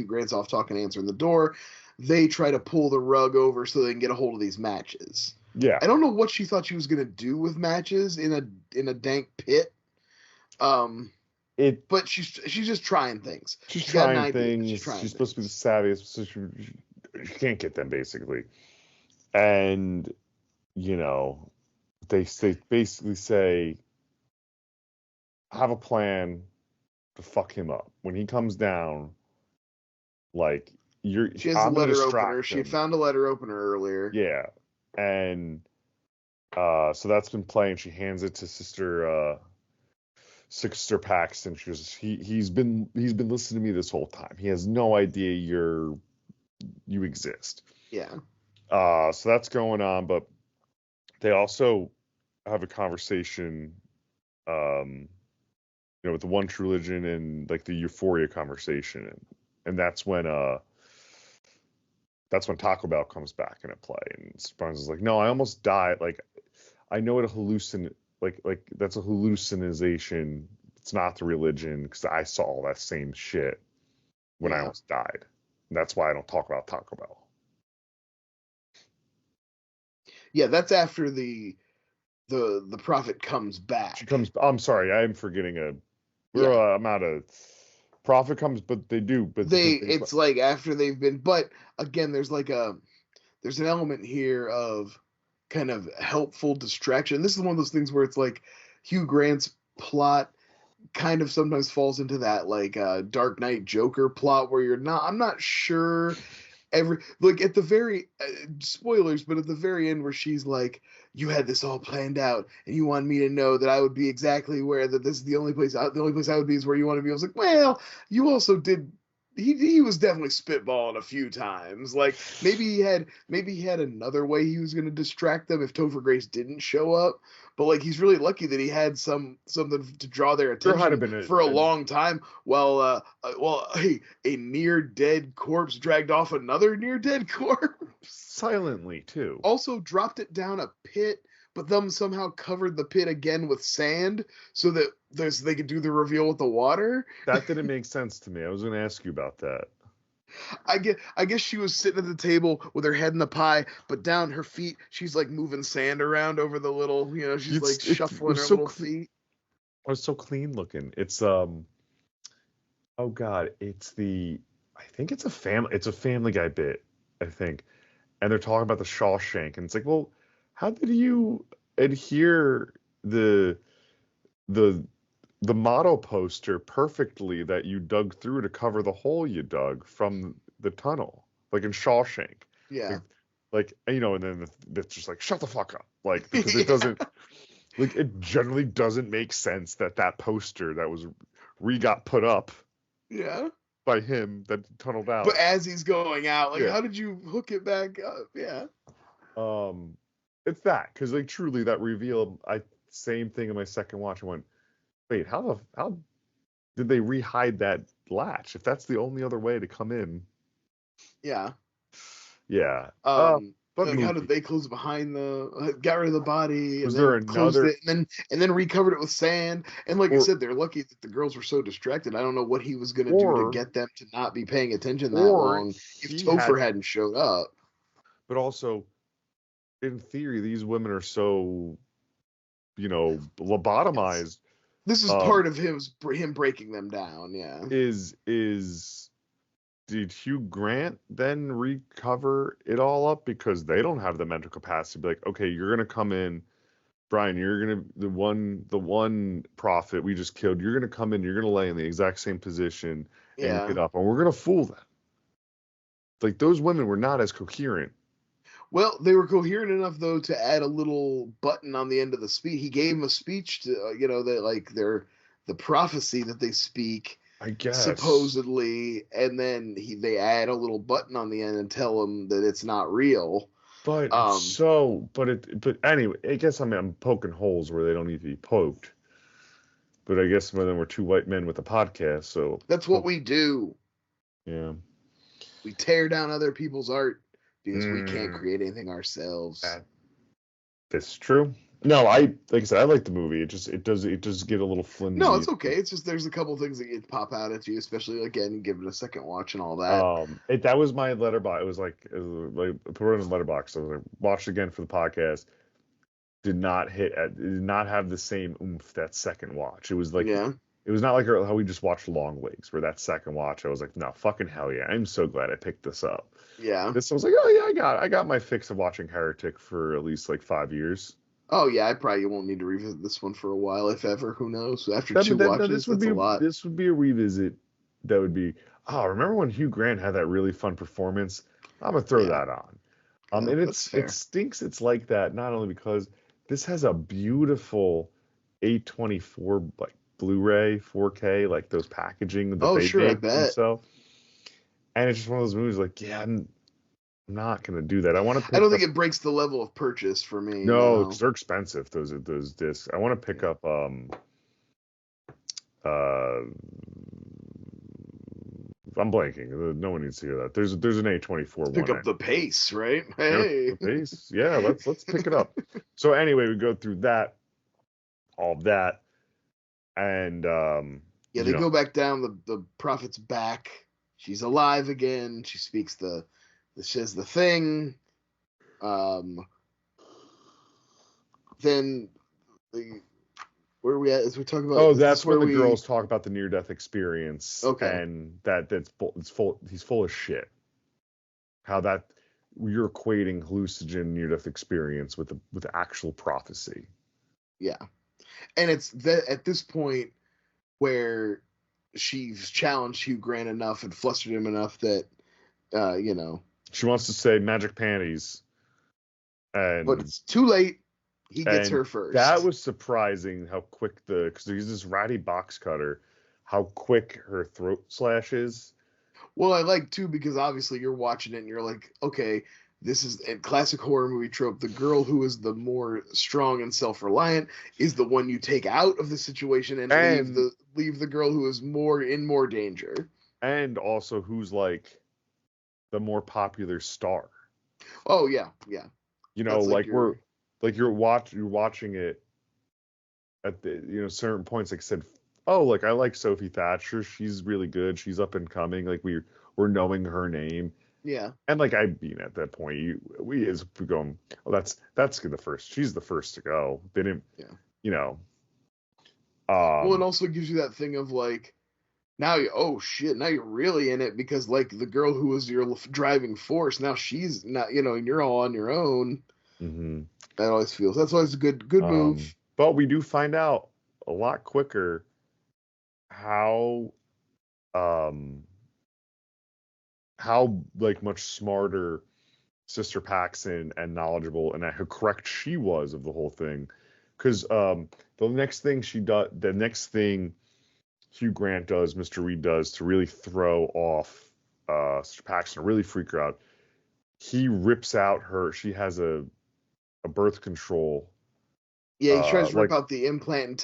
Grant's off talking, answering the door, they try to pull the rug over so they can get a hold of these matches. Yeah, I don't know what she thought she was gonna do with matches in a dank pit. But she's just trying things. She's trying things. She's supposed to be the savviest, so she can't get them basically. And they basically say, have a plan to fuck him up when he comes down. Like she has a letter opener. She had found a letter opener earlier. Yeah, and so that's been playing. She hands it to Sister Paxton. She goes, he's been listening to me this whole time. He has no idea you exist. Yeah. So that's going on, but they also have a conversation, with the one true religion and like the euphoria conversation, and that's when Taco Bell comes back into play, and Sparks is like, no, I almost died. Like, I know it like that's a hallucination. It's not the religion, because I saw all that same shit when I almost died. And that's why I don't talk about Taco Bell. Yeah, that's after the prophet comes back. I'm sorry, I'm forgetting I'm out of prophet comes, but they do. But it's like after they've been. But again, there's an element here of kind of helpful distraction. This is one of those things where it's like Hugh Grant's plot kind of sometimes falls into that like Dark Knight Joker plot where I'm not sure at the very spoilers, but at the very end where she's like, you had this all planned out and you wanted me to know that I would be exactly where that this is the only place I would be is where you want to be. I was like, well, you also did. He was definitely spitballing a few times. Like maybe he had another way he was going to distract them if Topher Grace didn't show up. But like he's really lucky that he had something to draw their attention for a long time. While a near dead corpse dragged off another near dead corpse silently too. Also dropped it down a pit, but them somehow covered the pit again with sand so that they could do the reveal with the water. That didn't make sense to me. I was going to ask you about that. I guess she was sitting at the table with her head in the pie, but down her feet, she's like moving sand around over the little, she's like shuffling her little feet. It was so clean looking. It's oh god, I think it's a Family Guy bit, I think, and they're talking about the Shawshank, and it's like, well, how did you adhere the motto poster perfectly that you dug through to cover the hole you dug from the tunnel, like in Shawshank? Yeah. Like and then it's just like, shut the fuck up, like, because it doesn't like, it generally doesn't make sense that poster that was got put up by him that tunneled out. But as he's going out, like, how did you hook it back up? Yeah. It's that, because like truly that reveal, same thing in my second watch. I went, wait, how did they re-hide that latch if that's the only other way to come in? Yeah. Yeah. But like, how did they close behind got rid of the body? Was there another? And then recovered it with sand. And like I said, they're lucky that the girls were so distracted. I don't know what he was going to do to get them to not be paying attention that long if Topher hadn't showed up. But also, in theory, these women are so, lobotomized. This is part of him breaking them down. Yeah. Did Hugh Grant then recover it all up, because they don't have the mental capacity to be like, okay, you're gonna come in, Brian, you're gonna the one prophet we just killed, you're gonna come in, you're gonna lay in the exact same position and get up, and we're gonna fool them. Like, those women were not as coherent. Well, they were coherent enough though to add a little button on the end of the speech. He gave them a speech to that like the prophecy that they speak, I guess. supposedly, and then they add a little button on the end and tell them that it's not real. But but anyway, I guess I'm poking holes where they don't need to be poked. But I guess some of them were two white men with a podcast, so that's what we do. Yeah. We tear down other people's art because we can't create anything ourselves. That's true. No, like I said, I like the movie. It does get a little flimsy. No, it's okay. It's just there's a couple things that pop out at you, especially again, you give it a second watch and all that. That was my letterbox. It was like I put it in the letterbox. So I was like, watched again for the podcast. Did not have the same oomph that second watch. It was like it was not like how we just watched Long Legs, where that second watch I was like, no, fucking hell yeah, I'm so glad I picked this up. Yeah. This I was like, oh yeah, I got my fix of watching Heretic for at least like 5 years. Oh yeah, I probably won't need to revisit this one for a while, if ever. Who knows? After two watches, that's a lot. This would be a revisit. That would be. Oh, remember when Hugh Grant had that really fun performance? I'm gonna throw that on. And it stinks. It's like that not only because this has a beautiful 824 like Blu-ray 4K, like those packaging that they make themselves. And it's just one of those movies like, yeah, I'm not gonna do that. I don't think it breaks the level of purchase for me. No, because they're expensive. Those discs. I want to pick up I'm blanking. No one needs to hear that. There's an A24 one. Pick up the pace, right? Hey, the pace. Yeah, let's pick it up. So anyway, we go through all of that, and they go back down. The prophet's back. She's alive again. She speaks says the thing. Then where are we at? As we talk about. Oh, that's where the girls talk about the near-death experience. Okay. And it's full. He's full of shit. How that you're equating hallucinogen near-death experience with the actual prophecy. Yeah. And it's at this point where she's challenged Hugh Grant enough and flustered him enough that she wants to say magic panties, but it's too late. He gets her first. That was surprising how quick because he's this ratty box cutter, how quick her throat slash is. Well, I like too because obviously you're watching it and you're like, okay, this is a classic horror movie trope. The girl who is the more strong and self-reliant is the one you take out of the situation and leave the girl who is in more danger. And also who's like the more popular star. Oh yeah. You're watching it at the certain points. Like I said, I like Sophie Thatcher. She's really good. She's up and coming. Like we're knowing her name. Yeah. And like at that point, we going, well, that's the first. She's the first to go. They didn't. Yeah. Well, it also gives you that thing of like, now you're really in it because like the girl who was your driving force, now she's not, and you're all on your own. Mm-hmm. That always feels. That's always a good move. But we do find out a lot quicker how like much smarter Sister Paxton and knowledgeable and how correct she was of the whole thing. Because the next thing Hugh Grant does, Mr. Reed does to really throw off Sister Paxton, really freak her out. He rips out she has a birth control. Yeah, he tries to rip out the implant and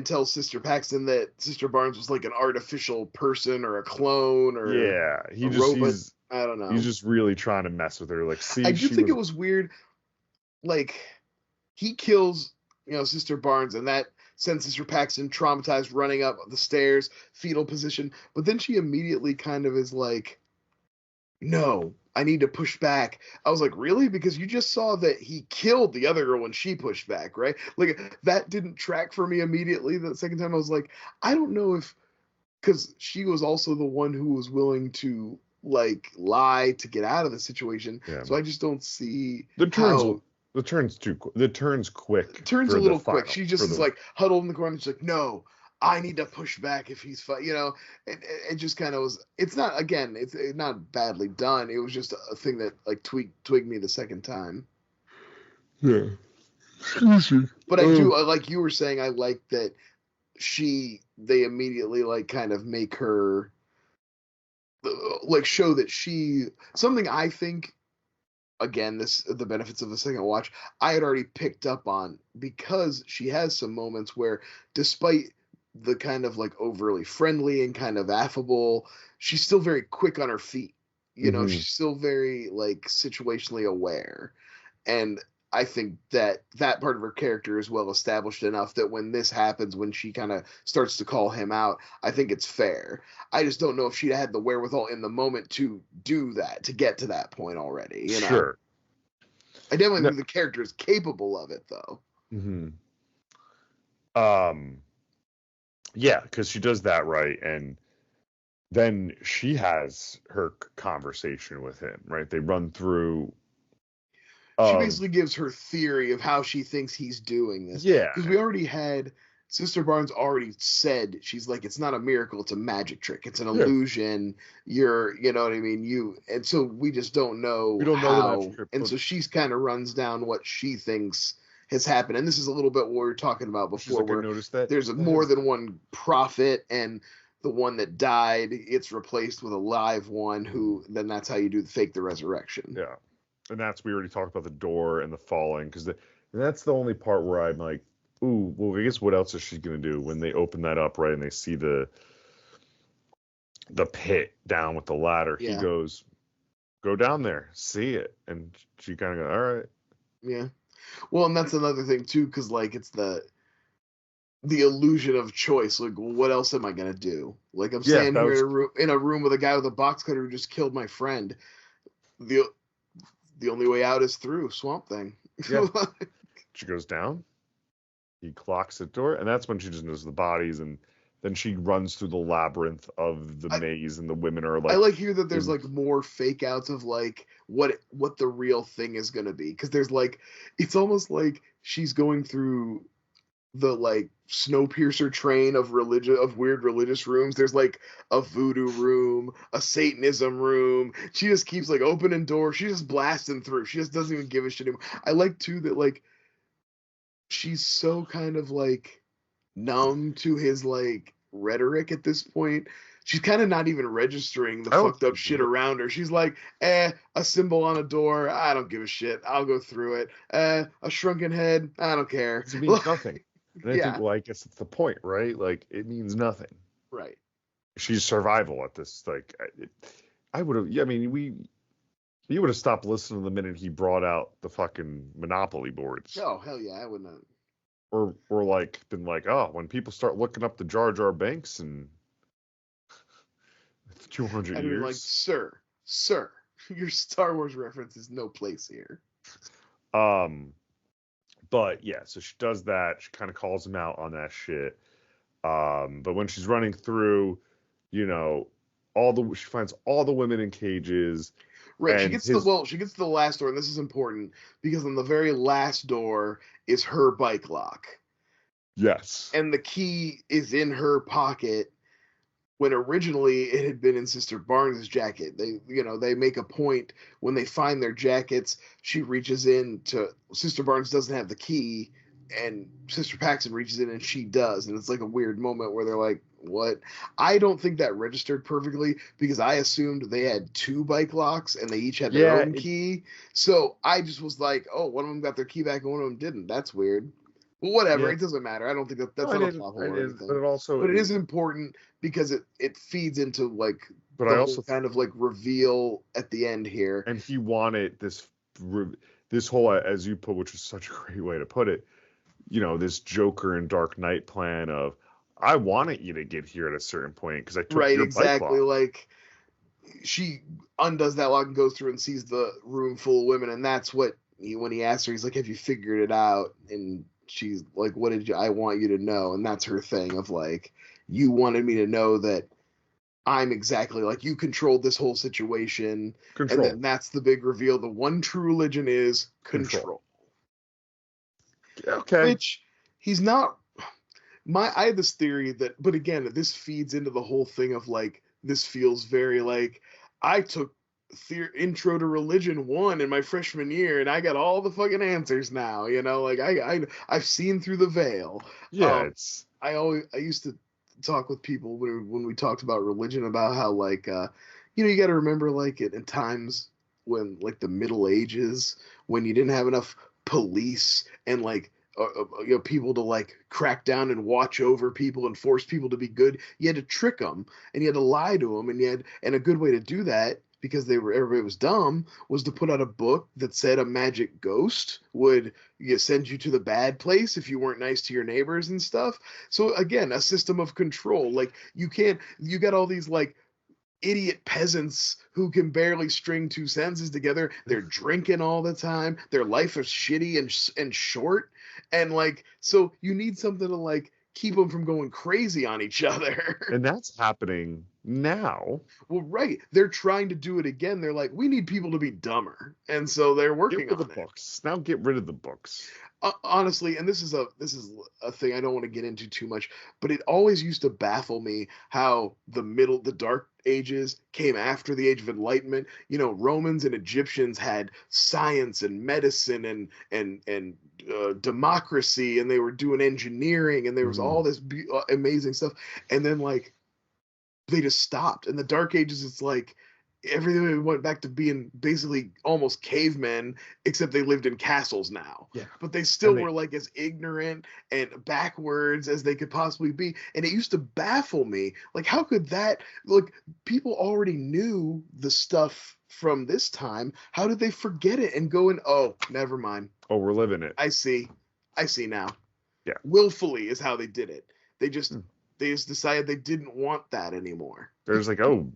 tell Sister Paxton that Sister Barnes was like an artificial person or a clone or a robot. I don't know. He's just really trying to mess with her. Like, see, I do think it was weird. Like, he kills, Sister Barnes, and that sends Sister Paxton traumatized, running up the stairs, fetal position. But then she immediately kind of is like, no, I need to push back. I was like, really? Because you just saw that he killed the other girl when she pushed back, right? Like, that didn't track for me immediately. The second time I was like, I don't know because she was also the one who was willing to, like, lie to get out of the situation. Yeah. So I just don't see the turn's quick. The turn's a little quick. She just is like huddled in the corner. She's like, no, I need to push back if he's it just kind of was. It's not not badly done. It was just a thing that like twigged me the second time. Yeah. But I do, like you were saying, I like that they immediately like kind of make her like show that something I think, again, the benefits of the second watch, I had already picked up on, because she has some moments where, despite the kind of like overly friendly and kind of affable, she's still very quick on her feet. She's still very like situationally aware. And I think that part of her character is well established enough that when this happens, when she kind of starts to call him out, I think it's fair. I just don't know if she'd had the wherewithal in the moment to do that, to get to that point already. Sure. I definitely think the character is capable of it, though. Mm-hmm. Yeah, because she does that right, and then she has her conversation with him, right? They run through. She basically gives her theory of how she thinks he's doing this. Yeah. Because we already had, Sister Barnes already said, she's like, it's not a miracle, it's a magic trick. It's an illusion. You know what I mean? And so we just don't know how. And so she's kind of runs down what she thinks has happened. And this is a little bit what we were talking about before, where there's more than one prophet, and the one that died, it's replaced with a live one then that's how you do fake the resurrection. Yeah. And we already talked about the door and the falling, because that's the only part where I'm like, ooh, well, I guess what else is she going to do when they open that up, right? And they see the pit down with the ladder. Yeah. He goes, go down there, see it. And she kind of goes, all right. Yeah. Well, and that's another thing too, because like it's the illusion of choice. Like, well, what else am I going to do? Like, I'm standing here in a room with a guy with a box cutter who just killed my friend. The only way out is through Swamp Thing. Yeah. She goes down. He clocks the door, and that's when she just knows the bodies, and then she runs through the labyrinth of the maze, and the women are like. I like here that there's like more fake outs of like what the real thing is going to be, because there's like, it's almost like she's going through the like Snowpiercer train of weird religious rooms. There's like a voodoo room, a Satanism room. She just keeps like opening doors. She's just blasting through. She just doesn't even give a shit anymore. I like too that like she's so kind of like numb to his like rhetoric at this point. She's kind of not even registering the fucked up shit around her. She's like, a symbol on a door, I don't give a shit. I'll go through it. A shrunken head, I don't care. It means nothing. And I think, well, I guess it's the point, right? Like, it means nothing. Right. She's survival at this. Like, I would have. I mean, you would have stopped listening the minute he brought out the fucking Monopoly boards. Oh hell yeah, I would not. Or like been like, oh, when people start looking up the Jar Jar Banks and 200 years. Like, sir, your Star Wars reference is no place here. But yeah, so she does that. She kind of calls him out on that shit. But when she's running through, she finds all the women in cages. Right. She gets to the last door, and this is important because on the very last door is her bike lock. Yes. And the key is in her pocket, when originally it had been in Sister Barnes' jacket. They make a point when they find their jackets, she reaches in to, Sister Barnes doesn't have the key, and Sister Paxton reaches in and she does. And it's like a weird moment where they're like, what? I don't think that registered perfectly, because I assumed they had two bike locks and they each had their own key. So I just was like, oh, one of them got their key back and one of them didn't. That's weird. Well, whatever. Yeah. It doesn't matter. I don't think that's not a plot hole or anything. But it is important because it feeds into like I also kind of like reveal at the end here. And he wanted this whole, as you put, which is such a great way to put it, this Joker and Dark Knight plan of, I wanted you to get here at a certain point because I took your bike lock. Like she undoes that lock and goes through and sees the room full of women, and that's what when he asks her, he's like, have you figured it out? And she's like, what did I want you to know? And that's her thing of like, you wanted me to know that I'm exactly like, you controlled this whole situation. Control. And then that's the big reveal. The one true religion is control. Okay. Which he's not. I had this theory that, but again, this feeds into the whole thing of like, this feels very like, I took Intro to Religion 1 in my freshman year, and I got all the fucking answers now. Like I've seen through the veil. Yeah, I used to talk with people when we talked about religion about how like you got to remember like in times when like the Middle Ages, when you didn't have enough police and like people to like crack down and watch over people and force people to be good, you had to trick them and you had to lie to them, and a good way to do that, because everybody was dumb, was to put out a book that said a magic ghost would send you to the bad place if you weren't nice to your neighbors and stuff. So again, a system of control. Like you got all these like idiot peasants who can barely string two sentences together. They're drinking all the time. Their life is shitty and short. And like, so you need something to like keep them from going crazy on each other. And that's happening now. Well, right. They're trying to do it again. They're like, we need people to be dumber. And so they're working on the books. Now get rid of the books. Honestly, and this is a thing I don't want to get into too much, but it always used to baffle me how the Dark Ages came after the Age of Enlightenment. Romans and Egyptians had science and medicine and democracy, and they were doing engineering, and there was all this amazing stuff. And then like they just stopped. In the Dark Ages, it's like everything went back to being basically almost cavemen, except they lived in castles now. Yeah. But they still were like as ignorant and backwards as they could possibly be. And it used to baffle me. Like, how could that, like, people already knew the stuff from this time. How did they forget it and go in, oh, never mind. Oh, we're living it. I see now. Yeah. Willfully is how they did it. They just decided they didn't want that anymore. There's like, oh,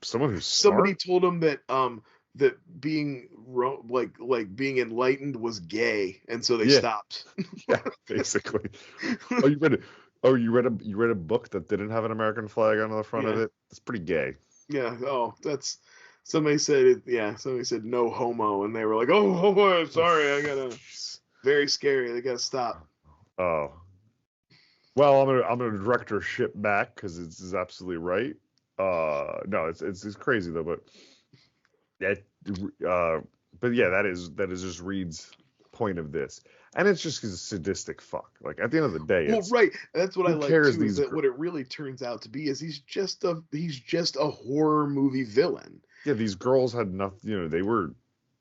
somebody told them that that being being enlightened was gay, and so they stopped. Yeah, basically. Oh, you read a book that didn't have an American flag on the front of it? It's pretty gay. Yeah. Oh, that's somebody said it. Yeah, somebody said no homo, and they were like, oh sorry, I gotta. Very scary. They gotta stop. Oh. Well, I'm gonna direct her ship back because it's absolutely right. No, it's crazy though, but yeah, that is just Reed's point of this, and it's just because it's sadistic fuck. Like at the end of the day, right. That's what I like too. Is that what it really turns out to be? Is he's just a horror movie villain. Yeah, these girls had nothing.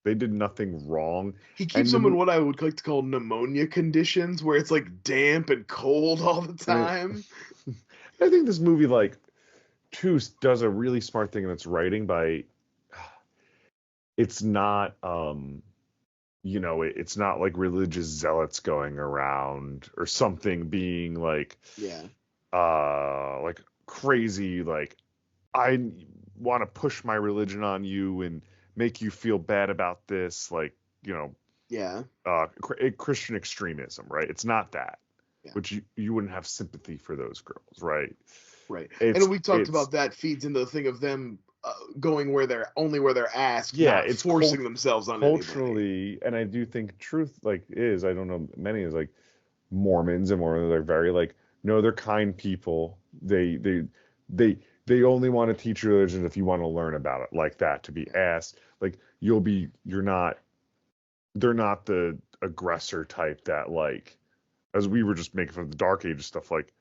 They did nothing wrong. He keeps them in what I would like to call pneumonia conditions, where it's like damp and cold all the time. I think this movie does a really smart thing in its writing by it's not it's not like religious zealots going around or something being like like crazy, like I want to push my religion on you and make you feel bad about this, like Christian extremism, right? It's not that, which you wouldn't have sympathy for those girls, right? Right. And we talked about that feeds into the thing of them going where they're asked, not it's forcing themselves on culturally anybody. And I do think truth I don't know, many is like Mormons are very like, no, they're kind people. They only want to teach religion if you want to learn about it, like that, to be asked. Like they're not the aggressor type that, like, as we were just making fun of the Dark Ages stuff, like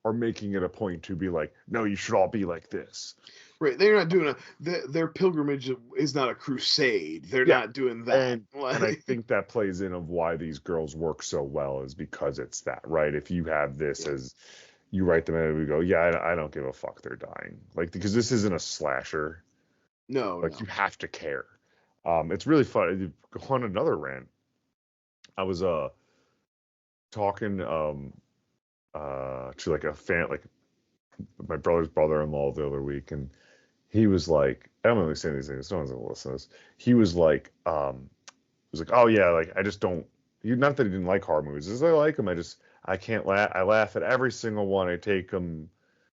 are making it a point to be like, no, you should all be like this. Right. They're not doing their pilgrimage is not a crusade. They're not doing that. And I think that plays in of why these girls work so well is because it's that, right? If you have this as you write them and we go, I don't give a fuck, they're dying. Like, because this isn't a slasher. No. You have to care. It's really fun. Go on another rant. I was talking to like a fan, like my brother's brother-in-law the other week, and he was like, I'm only saying these things, no one's gonna listen to this. He was like, oh yeah, like I just don't. Not that he didn't like horror movies. As I like them, I can't laugh. I laugh at every single one. I take them.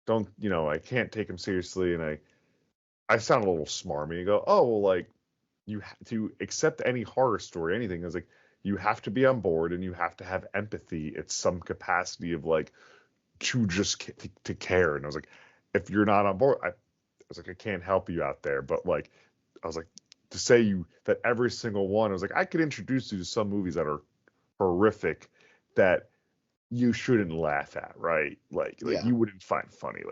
I can't take them seriously, and I sound a little smarmy. You go, oh well, like you have to accept any horror story, anything. I was like, you have to be on board and you have to have empathy at some capacity of like to just to care. And I was like, if you're not on board, was like, I can't help you out there. But like, I was like, to say that every single one, I was like, I could introduce you to some movies that are horrific that you shouldn't laugh at, right? Like you wouldn't find funny.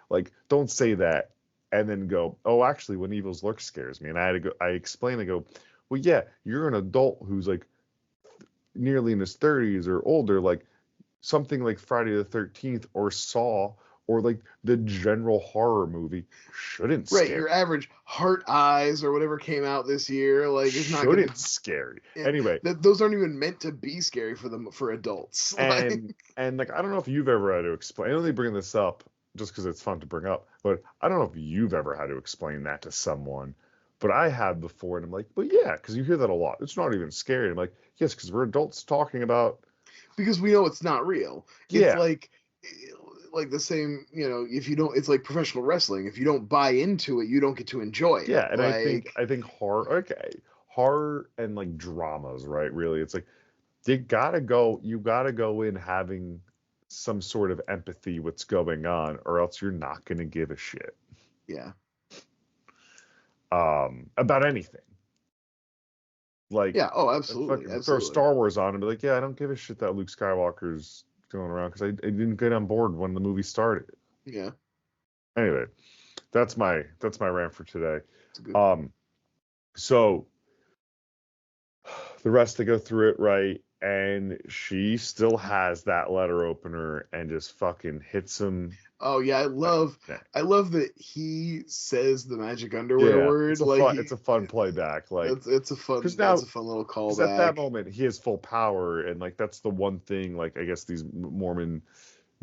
Like don't say that and then go, oh, actually, When Evil Lurks scares me. And I explain, I go, well, yeah, you're an adult who's like nearly in his 30s or older, like something like Friday the 13th or Saw or like the general horror movie shouldn't Right, scare your average Heart Eyes or whatever came out this year, like it's not gonna scary. yeah, Anyway, those aren't even meant to be scary for adults. and like I don't know if you've ever had to explain. I only bring this up just because it's fun to bring up, but I don't know if you've ever had to explain that to someone. But I have before, and I'm like, but yeah, because you hear that a lot. It's not even scary. I'm like, yes, because we're adults talking about. Because we know it's not real. Yeah. It's like the same, if you don't, it's like professional wrestling. If you don't buy into it, you don't get to enjoy it. Yeah, and I think horror and like dramas, right? Really, it's like you gotta go in having some sort of empathy what's going on, or else you're not gonna give a shit. Yeah. About anything. Like, yeah, oh, absolutely. Throw Star Wars on and be like, yeah, I don't give a shit that Luke Skywalker's going around because I didn't get on board when the movie started. Yeah. Anyway, that's my rant for today. Good so the rest to go through it right, and she still has that letter opener and just fucking hits him. Oh yeah, I love that he says the magic underwear word. It's a fun playback. Like it's a fun little callback. At that moment, he has full power, and like that's the one thing. Like I guess these Mormon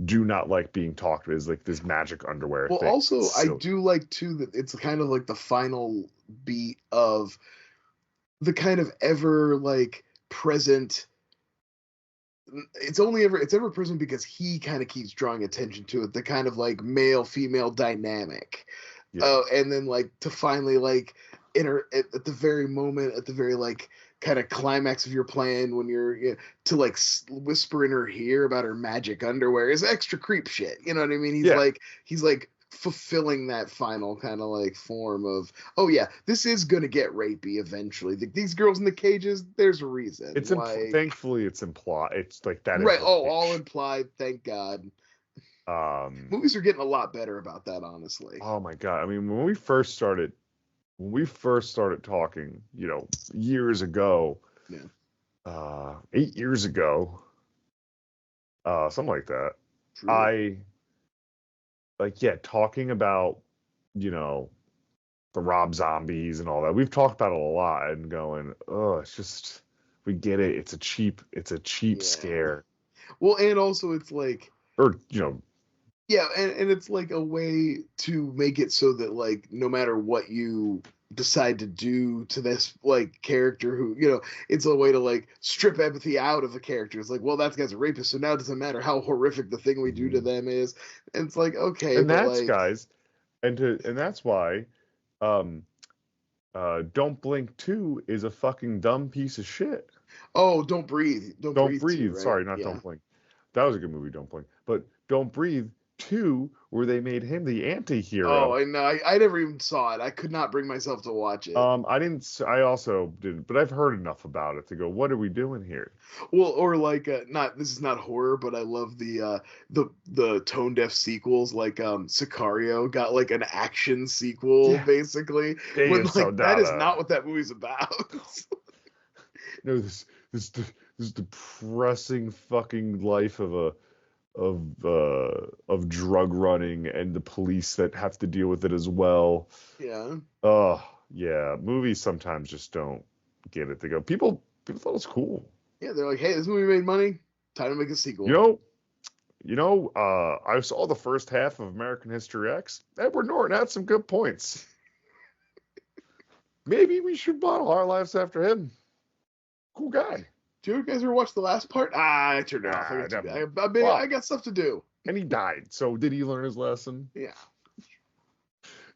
do not like being talked to is like this magic underwear. Well, thing. also I do like too that it's kind of like the final beat of the kind of ever like present. It's ever present because he kind of keeps drawing attention to it, the kind of like male female dynamic. And then like to finally like at the very moment, at the very like kind of climax of your plan when you're to like whisper in her ear about her magic underwear is extra creep shit. You know what I mean? He's like fulfilling that final kind of like form of, oh yeah, this is gonna get rapey eventually. These girls in the cages, there's a reason. It's thankfully it's implied. It's like that. Right. Oh, all implied. Thank God. Movies are getting a lot better about that, honestly. Oh my God. I mean, when we first started talking, years ago, 8 years ago, something like that. True. Talking about, the Rob Zombies and all that. We've talked about it a lot and going, oh, it's just, we get it. It's a cheap scare. Well, and also it's like, yeah, and it's like a way to make it so that like no matter what you decide to do to this like character who it's a way to like strip empathy out of the character. It's like, well, that guy's a rapist, so now it doesn't matter how horrific the thing we do to them is. And it's like, okay, and that's guys, and that's why Don't Blink 2 is a fucking dumb piece of shit. Oh, Don't Breathe. Don't breathe too, right? Sorry, not Don't Blink. That was a good movie, Don't Blink. But Don't Breathe 2, where they made him the anti-hero. Oh, I know. I never even saw it. I could not bring myself to watch it. I also didn't, but I've heard enough about it to go, what are we doing here? Well, or like this is not horror, but I love the tone deaf sequels. Like Sicario got like an action sequel, basically. When like that is not what that movie's about. This depressing fucking life of drug running and the police that have to deal with it as well. Yeah. Oh, yeah. Movies sometimes just don't get it. They go, people thought it was cool. Yeah, they're like, hey, this movie made money. Time to make a sequel. I saw the first half of American History X. Edward Norton had some good points. Maybe we should model our lives after him. Cool guy. Do you guys ever watch the last part? I turned it off. I got stuff to do. And he died. So did he learn his lesson? Yeah.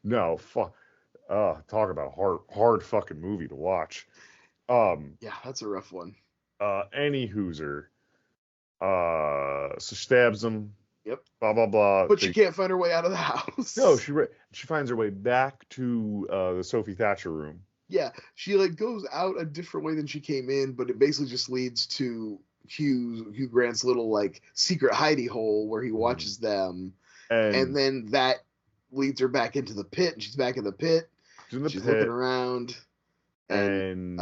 No, fuck. Talk about hard fucking movie to watch. Yeah, that's a rough one. Any Hooser. So stabs him. Yep. Blah blah blah. But she can't find her way out of the house. No, she finds her way back to the Sophie Thatcher room. Yeah, she like goes out a different way than she came in, but it basically just leads to Hugh Grant's little like secret hidey hole where he watches them, and then that leads her back into the pit, and she's back in the pit. She's looking around, and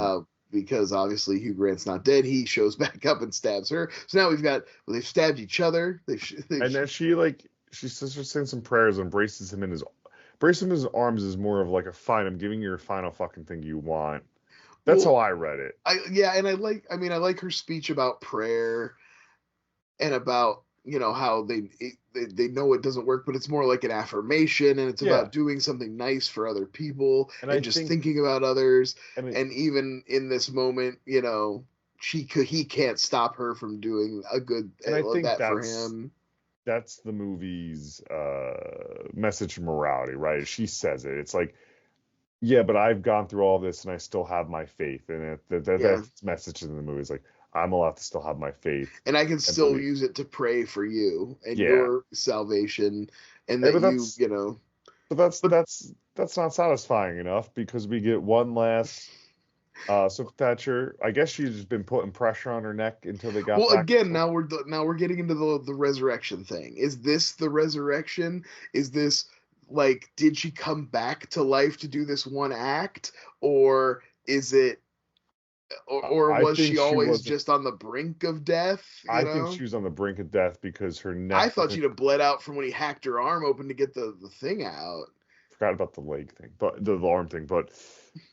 because obviously Hugh Grant's not dead, he shows back up and stabs her. So now they've stabbed each other. And then she starts saying some prayers and braces him in his arms is more of like a fine. I'm giving you your final fucking thing you want. That's how I read it. I like her speech about prayer and about, you know, how they know it doesn't work, but it's more like an affirmation, and it's about doing something nice for other people and just thinking about others. And even in this moment, you know, he can't stop her from doing a good that for him. That's the movie's message of morality, right? She says it. It's like, yeah, but I've gone through all this and I still have my faith. And that's message in the movie is like, I'm allowed to still have my faith. And I can still use it to pray for you and your salvation. And that you know. But that's not satisfying enough, because we get one last Sophie Thatcher. I guess she's been putting pressure on her neck until they got. Well, again, now we're getting into the resurrection thing. Is this the resurrection? Is this like, did she come back to life to do this one act, or is it, or was she always just on the brink of death? I think she was on the brink of death because her neck. I thought she'd have bled out from when he hacked her arm open to get the thing out. Forgot about the leg thing, but the arm thing, but.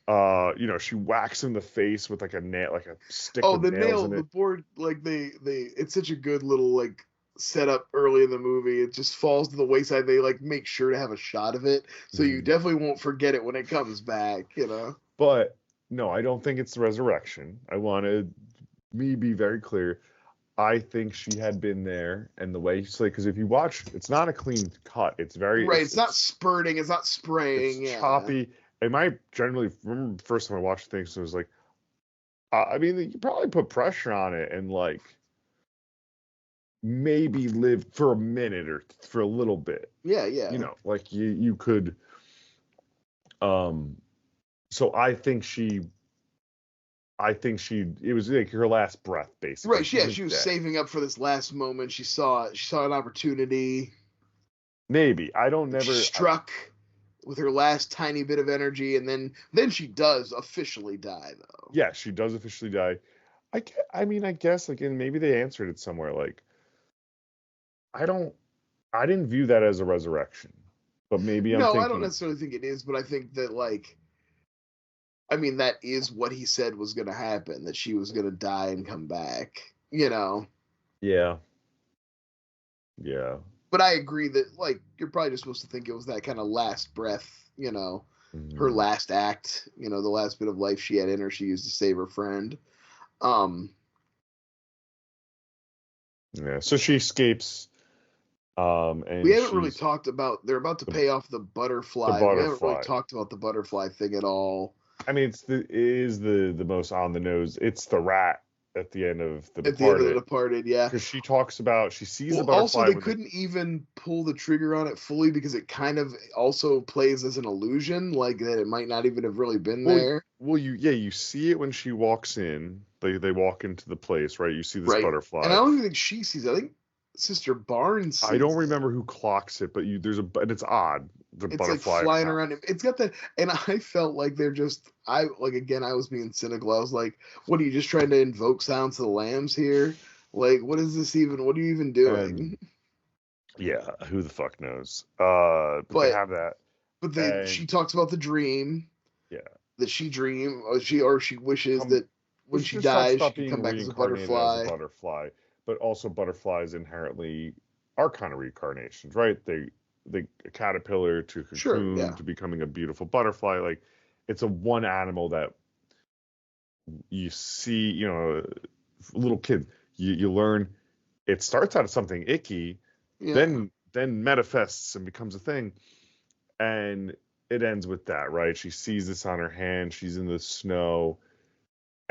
You know, she whacks him in the face with like a nail, like a stick. Oh, the nail, the board, like it's such a good little like setup early in the movie. It just falls to the wayside. They like make sure to have a shot of it, so you definitely won't forget it when it comes back. You know. But no, I don't think it's the resurrection. I wanted me be very clear. I think she had been there, and the way she's like, because if you watch, it's not a clean cut. It's very It's not spurting. It's not spraying. It's choppy. And I generally remember the first time I watched things, it was like, I mean, you probably put pressure on it and like maybe live for a minute or for a little bit. Yeah. You know, like you could. So I think it was like her last breath, basically. Right. Yeah, she was saving up for this last moment. She saw an opportunity. Maybe She struck with her last tiny bit of energy, and then she does officially die, though. Yeah, she does officially die. I mean, I guess like, and maybe they answered it somewhere. Like, I didn't view that as a resurrection, but maybe I'm thinking. I don't necessarily think it is, but I think that like, I mean, that is what he said was going to happen, that she was going to die and come back. You know. Yeah. But I agree that, like, you're probably just supposed to think it was that kind of last breath, you know, her last act, you know, the last bit of life she had in her, she used to save her friend. Yeah, so she escapes. And we haven't really talked about, they're about to pay off the butterfly. We haven't really talked about the butterfly thing at all. I mean, it is the most on the nose. It's the rat at the end of The Departed. At the end of The Departed, yeah. Because she talks about, she sees the butterfly. Also, they couldn't even pull the trigger on it fully because it kind of also plays as an illusion, like that it might not even have really been there. Well, you see it when she walks in. They walk into the place, right? You see this butterfly. And I don't even think she sees it. I think Sister Barnes sees I don't remember who clocks it, but and it's odd. It's butterfly like flying around him. It's got that, and I felt like they're just, I was being cynical. I was like, what are you just trying to invoke Silence of the Lambs here? Like, what is this even? What are you even doing? Yeah, who the fuck knows? But they have that. But then she talks about the dream. Yeah. That she dream, or she wishes that when she dies, she can come back as a butterfly. But also butterflies inherently are kind of reincarnations, right? The caterpillar to cocoon to becoming a beautiful butterfly. Like, it's a one animal that you see, you know, little kid, you learn it starts out as something icky, then manifests and becomes a thing, and it ends with that, right? She sees this on her hand, she's in the snow,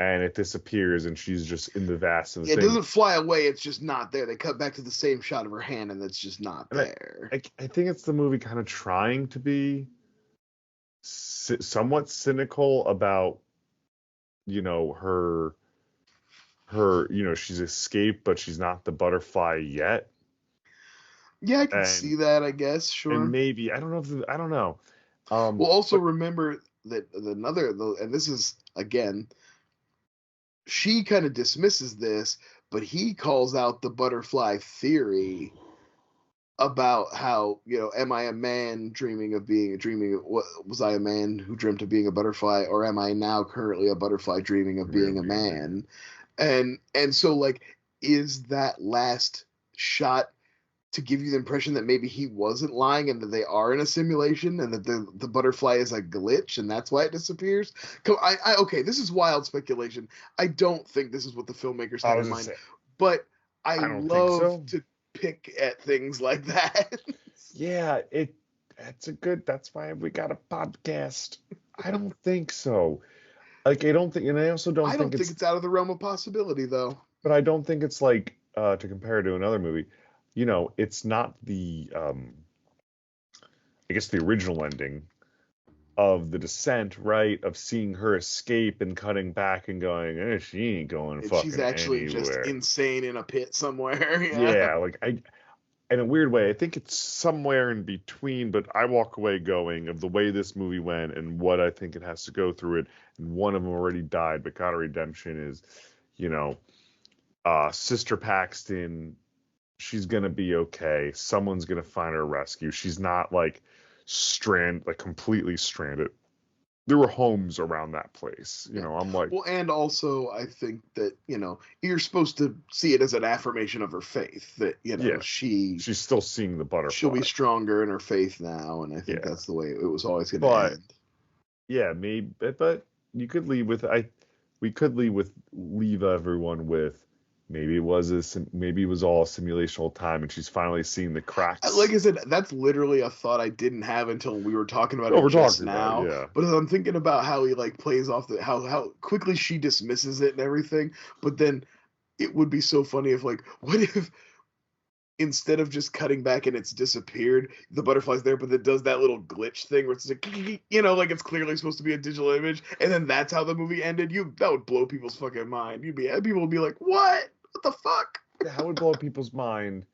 and it disappears, and she's just in the vast of the It thing. doesn't fly away. It's just not there. They cut back to the same shot of her hand, and it's just not And there. I think it's the movie kind of trying to be somewhat cynical about, her, she's escaped, but she's not the butterfly yet. Yeah, I can And see that, I guess. Sure. And maybe, I don't know. I don't know. Well, also remember that and this is, again, she kind of dismisses this, but he calls out the butterfly theory about how, am I a man dreaming of, what was I a man who dreamt of being a butterfly, or am I now currently a butterfly dreaming of being a man? And so, like, is that last shot to give you the impression that maybe he wasn't lying and that they are in a simulation and that the butterfly is a glitch and that's why it disappears? Okay, this is wild speculation. I don't think this is what the filmmakers had in mind, but I love to pick at things like that. Yeah, that's why we got a podcast. I don't think so. Like, I don't think, and I also don't think it's out of the realm of possibility, though. But I don't think it's like, to compare to another movie, it's not the, I guess the original ending of The Descent, right? Of seeing her escape and cutting back and going, she ain't going fucking she's actually anywhere. Just insane in a pit somewhere. Yeah, like, in a weird way, I think it's somewhere in between, but I walk away going, of the way this movie went and what I think it has to go through it, and one of them already died, but God of Redemption is, Sister Paxton, she's going to be okay. Someone's going to find her rescue. She's not, like, completely stranded. There were homes around that place. I'm like... Well, and also, I think that, you're supposed to see it as an affirmation of her faith. That, she's still seeing the butterfly. She'll be stronger in her faith now, and I think that's the way it was always going to end. Yeah, maybe, but you could leave with... We could leave everyone with... Maybe it was all a simulational time, and she's finally seeing the cracks. Like I said, that's literally a thought I didn't have until we were talking about it just now. Yeah. But as I'm thinking about how he, like, plays off how quickly she dismisses it and everything, but then it would be so funny if, like, what if instead of just cutting back and it's disappeared, the butterfly's there, but it does that little glitch thing where it's like, like it's clearly supposed to be a digital image, and then that's how the movie ended. That would blow people's fucking mind. People would be like, what? What the fuck? That would blow people's mind.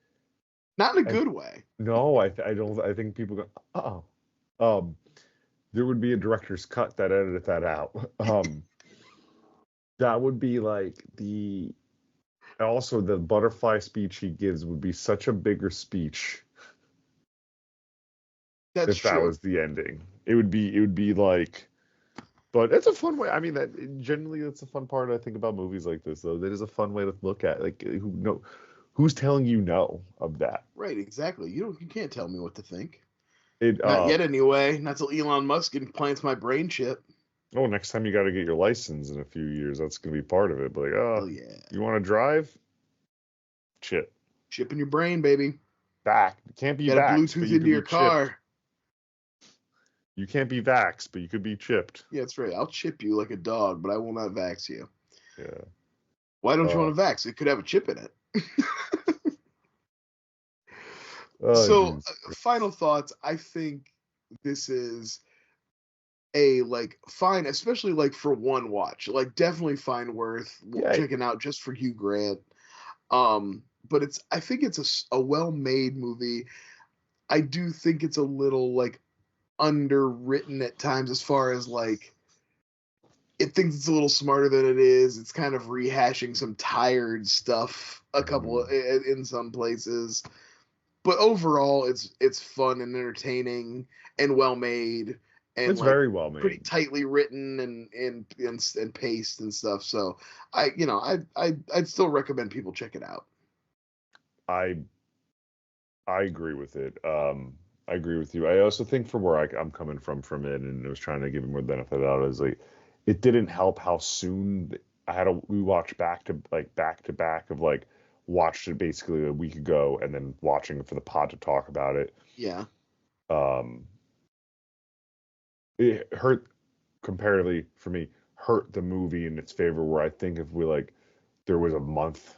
Not in a good way. No, I don't. I think people go, there would be a director's cut that edited that out. That would be like also the butterfly speech he gives would be such a bigger speech. That's true. That was the ending. It would be like... But it's a fun way. I mean, generally that's a fun part I think about movies like this, though. That is a fun way to look at, like, who's telling you no of that? Right, exactly. You can't tell me what to think. Not yet, anyway. Not till Elon Musk implants my brain chip. Oh, next time you got to get your license in a few years. That's gonna be part of it. But like, yeah. You want to drive? Chip in your brain, baby. Back. You can't be vaxxed, Bluetooth into your car. Chipped. You can't be vaxxed, but you could be chipped. Yeah, that's right. I'll chip you like a dog, but I will not vax you. Yeah. Why don't you want to vax? It could have a chip in it. Final thoughts. I think this is a, like, fine, especially, like, for one watch. Like, definitely fine worth checking out just for Hugh Grant. But I think it's a well-made movie. I do think it's a little, like, underwritten at times, as far as, like, it thinks it's a little smarter than it is. It's kind of rehashing some tired stuff in some places, but overall it's fun and entertaining and well made, and it's, like, very well made, pretty tightly written and paced and stuff. So I'd still recommend people check it out. I agree with it. I agree with you. I also think, from where I'm coming from it, and I was trying to give him more benefit of the doubt, is like, it didn't help how soon we watched back to back of, like, watched it basically a week ago and then watching it for the pod to talk about it. Yeah. It hurt comparatively for me hurt the movie in its favor. Where I think if there was a month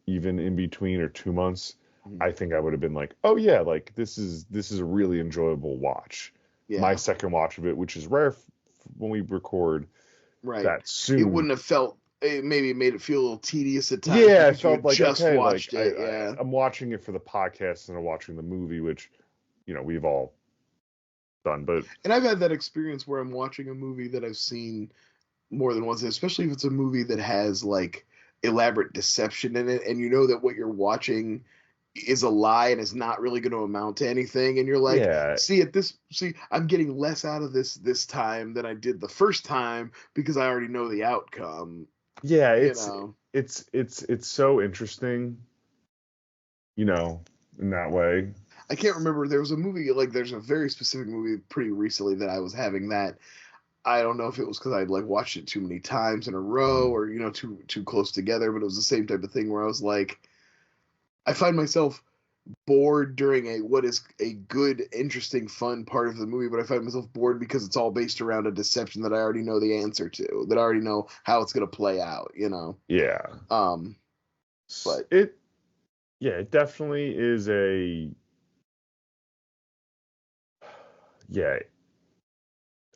even in between or 2 months, I think I would have been like, oh yeah, like this is a really enjoyable watch. Yeah. My second watch of it, which is rare when we record Right. that soon. It wouldn't have felt. It maybe made it feel a little tedious at times. Yeah, it because you felt had like just okay, watched like it. Yeah. I'm watching it for the podcast and I'm watching the movie, which we've all done. But And I've had that experience where I'm watching a movie that I've seen more than once, especially if it's a movie that has like elaborate deception in it, and you know that what you're watching is a lie and is not really going to amount to anything, and you're like, yeah, see I'm getting less out of this time than I did the first time because I already know the outcome. yeah, it's so interesting, in that way. I can't remember. There was a movie, like there's a very specific movie pretty recently that I was having that. I don't know if it was because I'd like watched it too many times in a row or too close together, but it was the same type of thing where I was like, I find myself bored during what is a good, interesting, fun part of the movie, but I find myself bored because it's all based around a deception that I already know the answer to, that I already know how it's gonna play out. Yeah. But it definitely is yeah.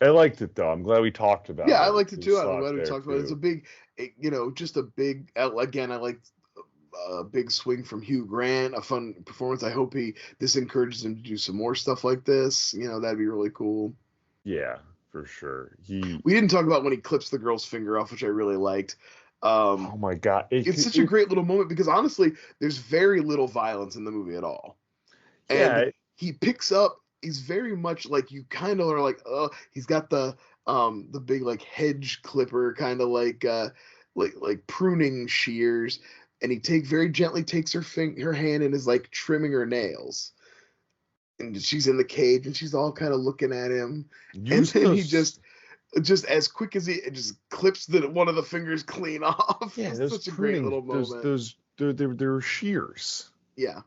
I liked it though. I'm glad we talked about it. Yeah, I liked it too. I'm Slot glad we there, talked about it. It's a big, just a big. Again, I liked a big swing from Hugh Grant, a fun performance. I hope this encourages him to do some more stuff like this. That'd be really cool. Yeah, for sure. We didn't talk about when he clips the girl's finger off, which I really liked. Oh my god, it's such a great little moment because honestly, there's very little violence in the movie at all. And he picks up. He's very much like you kind of are like, oh, he's got the big like hedge clipper kind of like pruning shears, and he very gently takes her hand and is like trimming her nails. And she's in the cage and she's all kind of looking at him. And then he just as quick as he just clips one of the fingers clean off. Yeah, it's such a great little moment. They're shears. Yeah.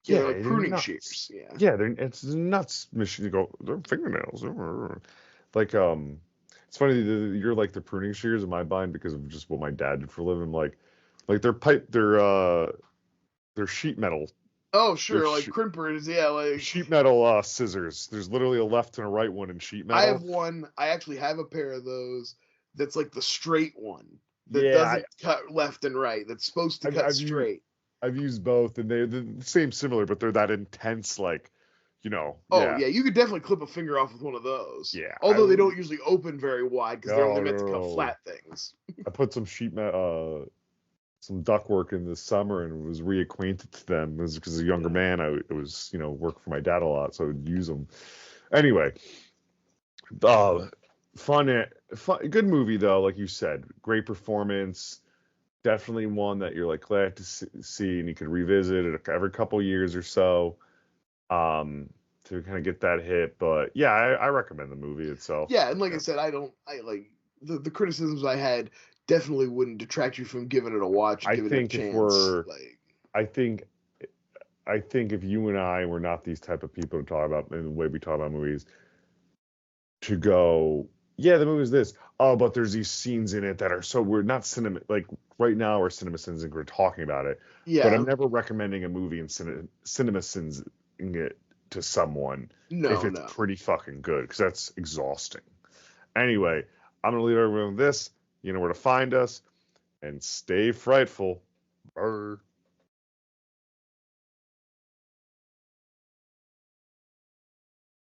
Yeah, they're like pruning shears. Yeah. Yeah, it's nuts. Machine, you go, they're fingernails. Like, it's funny that you're like the pruning shears in my mind because of just what my dad did for a living. Like they're sheet metal. Oh, sure, like crimpers, yeah, like sheet metal scissors. There's literally a left and a right one in sheet metal. I have one. I actually have a pair of those. That's like the straight one that doesn't cut left and right. That's supposed to cut straight. I've used both, and they're the same, similar, but they're that intense, like, Oh yeah, you could definitely clip a finger off with one of those. Yeah. Although they don't usually open very wide because they're only meant to cut flat things. I put some some ductwork in the summer and was reacquainted to them. It was because as a younger man, I was work for my dad a lot, so I would use them. Anyway, fun, good movie though, like you said, great performance. Definitely one that you're like glad to see, and you could revisit it every couple years or so, to kind of get that hit. But yeah, I recommend the movie itself. Yeah, and like I said, I like the criticisms I had definitely wouldn't detract you from giving it a watch. I think if you and I were not these type of people to talk about in the way we talk about movies, to go, yeah, the movie's this. Oh, but there's these scenes in it that are so we're not cinema. Like right now, we're cinema sins and we're talking about it. Yeah. But I'm never recommending a movie in cinema sins it to someone if it's pretty fucking good, because that's exhausting. Anyway, I'm gonna leave everyone with this. You know where to find us, and stay frightful. Brr.